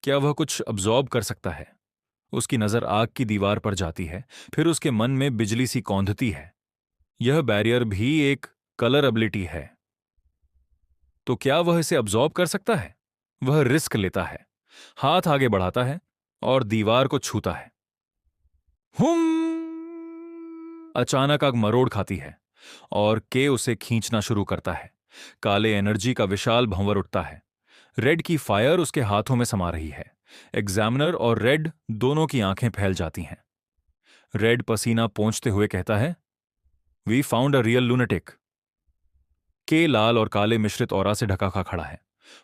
क्या वह कुछ अब्जॉर्ब कर सकता है? उसकी नजर आग की दीवार पर जाती है, फिर उसके मन में बिजली सी कौंधती है। यह बैरियर भी एक कलर एबिलिटी है, तो क्या वह इसे अब्जॉर्ब कर सकता है? वह रिस्क लेता है, हाथ आगे बढ़ाता है और दीवार को छूता है। हुम! अचानक आग मरोड़ खाती है और के उसे खींचना शुरू करता है। काले एनर्जी का विशाल भंवर उठता है। रेड की फायर उसके हाथों में समा रही है। एग्जामिनर और रेड दोनों की आंखें फैल जाती हैं। रेड पसीना पोंछते हुए कहता है, we found a real lunatic. के लाल और काले मिश्रित औरा से ढका खा खड़ा है,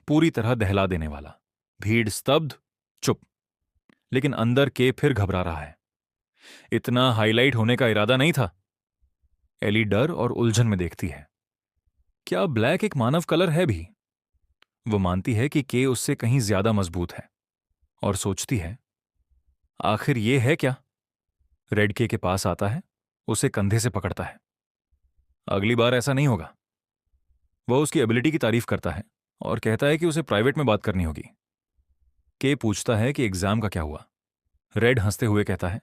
पूरी तरह दहला देने वाला। भीड़ स्तब्ध, चुप। लेकिन अंदर के फिर घबरा रहा है। इतना हाईलाइट होने का इरादा नहीं था। एली डर और उलझन में देखती है। क्या ब्लैक एक मानव कलर है भी? वो मानती है कि के उससे कहीं ज्यादा मजबूत है और सोचती है, आखिर ये है क्या? रेड के पास आता है, उसे कंधे से पकड़ता है। अगली बार ऐसा नहीं होगा। वह उसकी एबिलिटी की तारीफ करता है और कहता है कि उसे प्राइवेट में बात करनी होगी। के पूछता है कि एग्जाम का क्या हुआ? रेड हंसते हुए कहता है,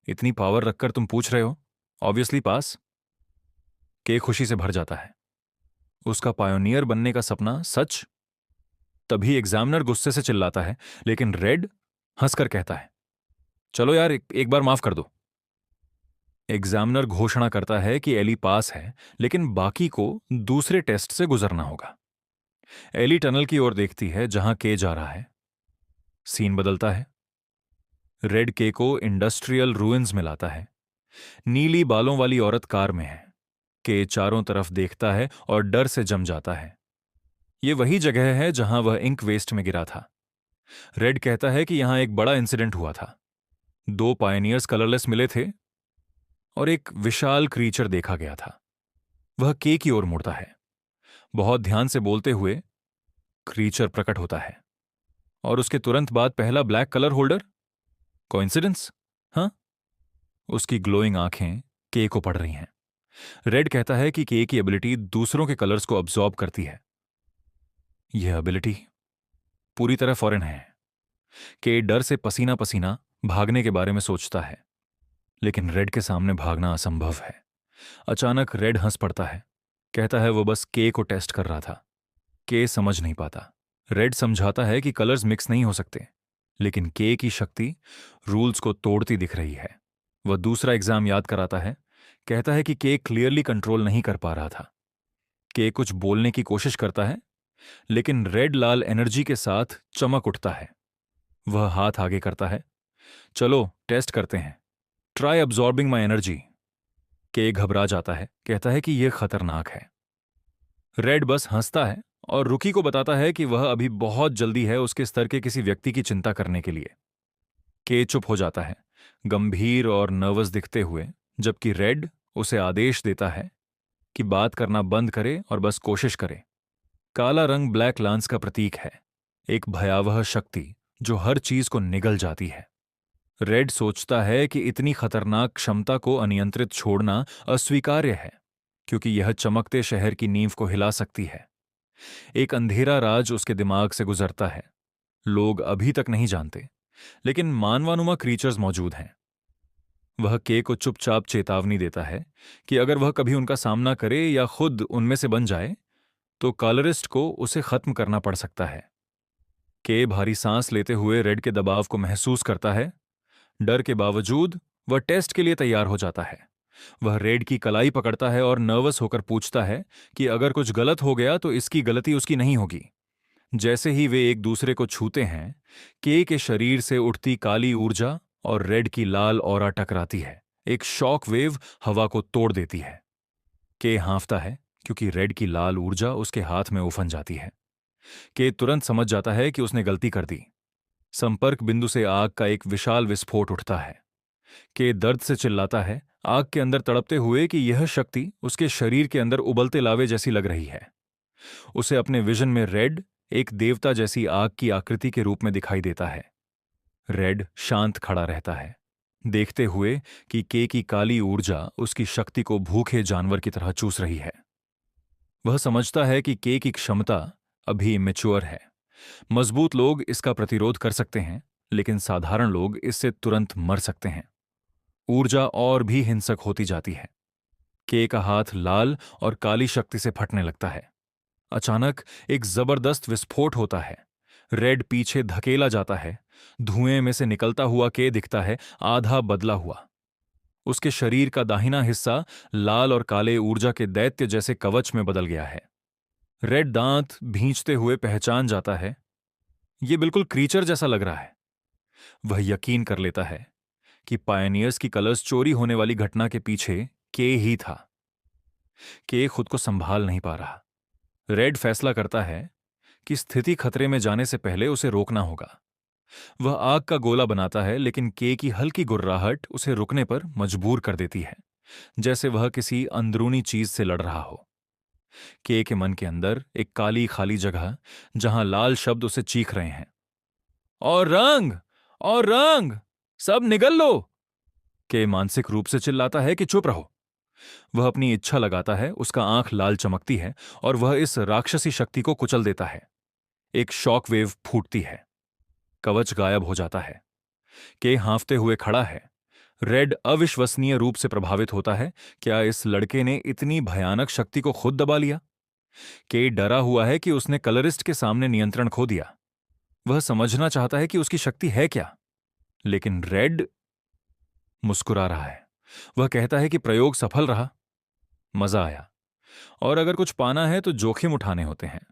इतनी पावर रखकर तुम पूछ रहे हो, ऑब्वियसली पास। के खुशी से भर जाता है। उसका पायोनियर बनने का सपना सच। तभी एग्जामिनर गुस्से से चिल्लाता है, लेकिन रेड हंसकर कहता है, चलो यार, एक बार माफ कर दो। एग्जामिनर घोषणा करता है कि एली पास है, लेकिन बाकी को दूसरे टेस्ट से गुजरना होगा। एली टनल की ओर देखती है जहां के जा रहा है। सीन बदलता है। रेड के को इंडस्ट्रियल रूइंस में लाता है। नीली बालों वाली औरत कार में है। के चारों तरफ देखता है और डर से जम जाता है। यह वही जगह है जहां वह इंक वेस्ट में गिरा था। रेड कहता है कि यहां एक बड़ा इंसिडेंट हुआ था। 2 पायनियर्स कलरलेस मिले थे और एक विशाल क्रीचर देखा गया था। वह के की ओर मुड़ता है। बहुत ध्यान से बोलते हुए क्रीचर प्रकट होता है और उसके तुरंत बाद पहला ब्लैक कलर होल्डर। कोइंसिडेंस? हाँ। उसकी ग्लोइंग आंखें के को पढ़ रही हैं। रेड कहता है कि के की एबिलिटी दूसरों के कलर्स को अब्सॉर्ब करती है। यह एबिलिटी पूरी तरह फॉरेन है। के डर से पसीना पसीना भागने के बारे में सोचता है, लेकिन रेड के सामने भागना असंभव है। अचानक रेड हंस पड़ता है। कहता है वो बस के को टेस्ट कर रहा था। के समझ नहीं पाता। रेड समझाता है कि कलर्स मिक्स नहीं हो सकते, लेकिन के की शक्ति रूल्स को तोड़ती दिख रही है। वह दूसरा एग्जाम याद कराता है। कहता है कि के क्लियरली कंट्रोल नहीं कर पा रहा था। के कुछ बोलने की कोशिश करता है, लेकिन रेड लाल एनर्जी के साथ चमक उठता है। वह हाथ आगे करता है, चलो टेस्ट करते हैं, ट्राई अब्सॉर्बिंग माई एनर्जी। के घबरा जाता है, कहता है कि यह खतरनाक है। रेड बस हंसता है और रुकी को बताता है कि वह अभी बहुत जल्दी है उसके स्तर के किसी व्यक्ति की चिंता करने के लिए। के चुप हो जाता है, गंभीर और नर्वस दिखते हुए, जबकि रेड उसे आदेश देता है कि बात करना बंद करे और बस कोशिश करे। काला रंग ब्लैक लांस का प्रतीक है। एक भयावह शक्ति जो हर चीज को निगल जाती है। रेड सोचता है कि इतनी खतरनाक क्षमता को अनियंत्रित छोड़ना अस्वीकार्य है, क्योंकि यह चमकते शहर की नींव को हिला सकती है। एक अंधेरा राज उसके दिमाग से गुजरता है। लोग अभी तक नहीं जानते, लेकिन मानवानुमा क्रीचर्स मौजूद हैं। वह के को चुपचाप चेतावनी देता है कि अगर वह कभी उनका सामना करे या खुद उनमें से बन जाए तो कॉलरिस्ट को उसे खत्म करना पड़ सकता है। के भारी सांस लेते हुए रेड के दबाव को महसूस करता है। डर के बावजूद वह टेस्ट के लिए तैयार हो जाता है। वह रेड की कलाई पकड़ता है और नर्वस होकर पूछता है कि अगर कुछ गलत हो गया तो इसकी गलती उसकी नहीं होगी। जैसे ही वे एक दूसरे को छूते हैं, के शरीर से उठती काली ऊर्जा और रेड की लाल ऑरा टकराती है। एक शॉक वेव हवा को तोड़ देती है। के हाँफता है क्योंकि रेड की लाल ऊर्जा उसके हाथ में उफन जाती है। के तुरंत समझ जाता है कि उसने गलती कर दी। संपर्क बिंदु से आग का एक विशाल विस्फोट उठता है। के दर्द से चिल्लाता है, आग के अंदर तड़पते हुए कि यह शक्ति उसके शरीर के अंदर उबलते लावे जैसी लग रही है। उसे अपने विजन में रेड एक देवता जैसी आग की आकृति के रूप में दिखाई देता है। रेड शांत खड़ा रहता है, देखते हुए कि के की काली ऊर्जा उसकी शक्ति को भूखे जानवर की तरह चूस रही है। वह समझता है कि के की क्षमता अभी इमेच्योर है। मजबूत लोग इसका प्रतिरोध कर सकते हैं, लेकिन साधारण लोग इससे तुरंत मर सकते हैं। ऊर्जा और भी हिंसक होती जाती है। के का हाथ लाल और काली शक्ति से फटने लगता है। अचानक एक जबरदस्त विस्फोट होता है। रेड पीछे धकेला जाता है। धुएं में से निकलता हुआ के दिखता है, आधा बदला हुआ। उसके शरीर का दाहिना हिस्सा लाल और काले ऊर्जा के दैत्य जैसे कवच में बदल गया है। रेड दांत भींचते हुए पहचान जाता है, यह बिल्कुल क्रीचर जैसा लग रहा है। वह यकीन कर लेता है कि पायनियर्स की कलर्स चोरी होने वाली घटना के पीछे के ही था। के खुद को संभाल नहीं पा रहा। रेड फैसला करता है कि स्थिति खतरे में जाने से पहले उसे रोकना होगा। वह आग का गोला बनाता है, लेकिन के की हल्की गुर्राहट उसे रुकने पर मजबूर कर देती है, जैसे वह किसी अंदरूनी चीज से लड़ रहा हो। के मन के अंदर एक काली खाली जगह, जहां लाल शब्द उसे चीख रहे हैं, और रंग, और रंग, सब निगल लो। के मानसिक रूप से चिल्लाता है कि चुप रहो। वह अपनी इच्छा लगाता है, उसका आंख लाल चमकती है और वह इस राक्षसी शक्ति को कुचल देता है। एक शॉक वेव फूटती है। कवच गायब हो जाता है। के हाँफते हुए खड़ा है। रेड अविश्वसनीय रूप से प्रभावित होता है। क्या इस लड़के ने इतनी भयानक शक्ति को खुद दबा लिया? के डरा हुआ है कि उसने कलरिस्ट के सामने नियंत्रण खो दिया। वह समझना चाहता है कि उसकी शक्ति है क्या, लेकिन रेड मुस्कुरा रहा है। वह कहता है कि प्रयोग सफल रहा, मजा आया, और अगर कुछ पाना है तो जोखिम उठाने होते हैं।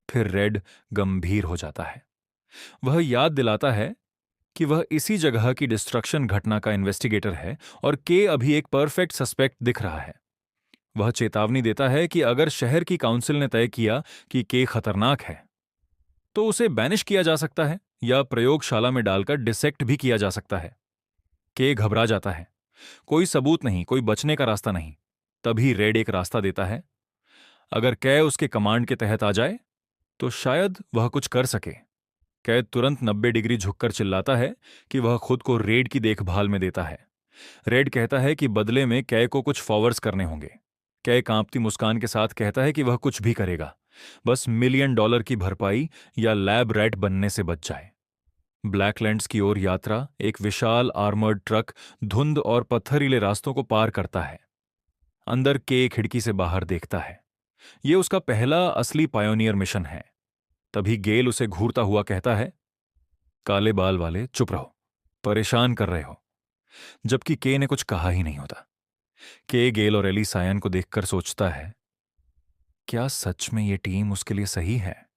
फिर रेड गंभीर हो जाता है। वह याद दिलाता है कि वह इसी जगह की डिस्ट्रक्शन घटना का इन्वेस्टिगेटर है और के अभी एक परफेक्ट सस्पेक्ट दिख रहा है। वह चेतावनी देता है कि अगर शहर की काउंसिल ने तय किया कि के खतरनाक है तो उसे बैनिश किया जा सकता है या प्रयोगशाला में डालकर डिसेक्ट भी किया जा सकता है। के घबरा जाता है। कोई सबूत नहीं, कोई बचने का रास्ता नहीं। तभी रेड एक रास्ता देता है। अगर कै उसके कमांड के तहत आ जाए तो शायद वह कुछ कर सके। कै तुरंत 90 डिग्री झुककर चिल्लाता है कि वह खुद को रेड की देखभाल में देता है। रेड कहता है कि बदले में कै को कुछ फॉवर्स करने होंगे। कै कांपती मुस्कान के साथ कहता है कि वह कुछ भी करेगा, बस $1 मिलियन की भरपाई या लैब रैट बनने से बच जाए। ब्लैकलैंड्स की ओर यात्रा एक विशाल आर्मर्ड ट्रक धुंध और पत्थरीले रास्तों को पार करता है। अंदर के खिड़की से बाहर देखता है। यह उसका पहला असली पायोनियर मिशन है। तभी गेल उसे घूरता हुआ कहता है, काले बाल वाले चुप रहो, परेशान कर रहे हो। जबकि के ने कुछ कहा ही नहीं होता। के गेल और एली सायन को देखकर सोचता है, क्या सच में यह टीम उसके लिए सही है?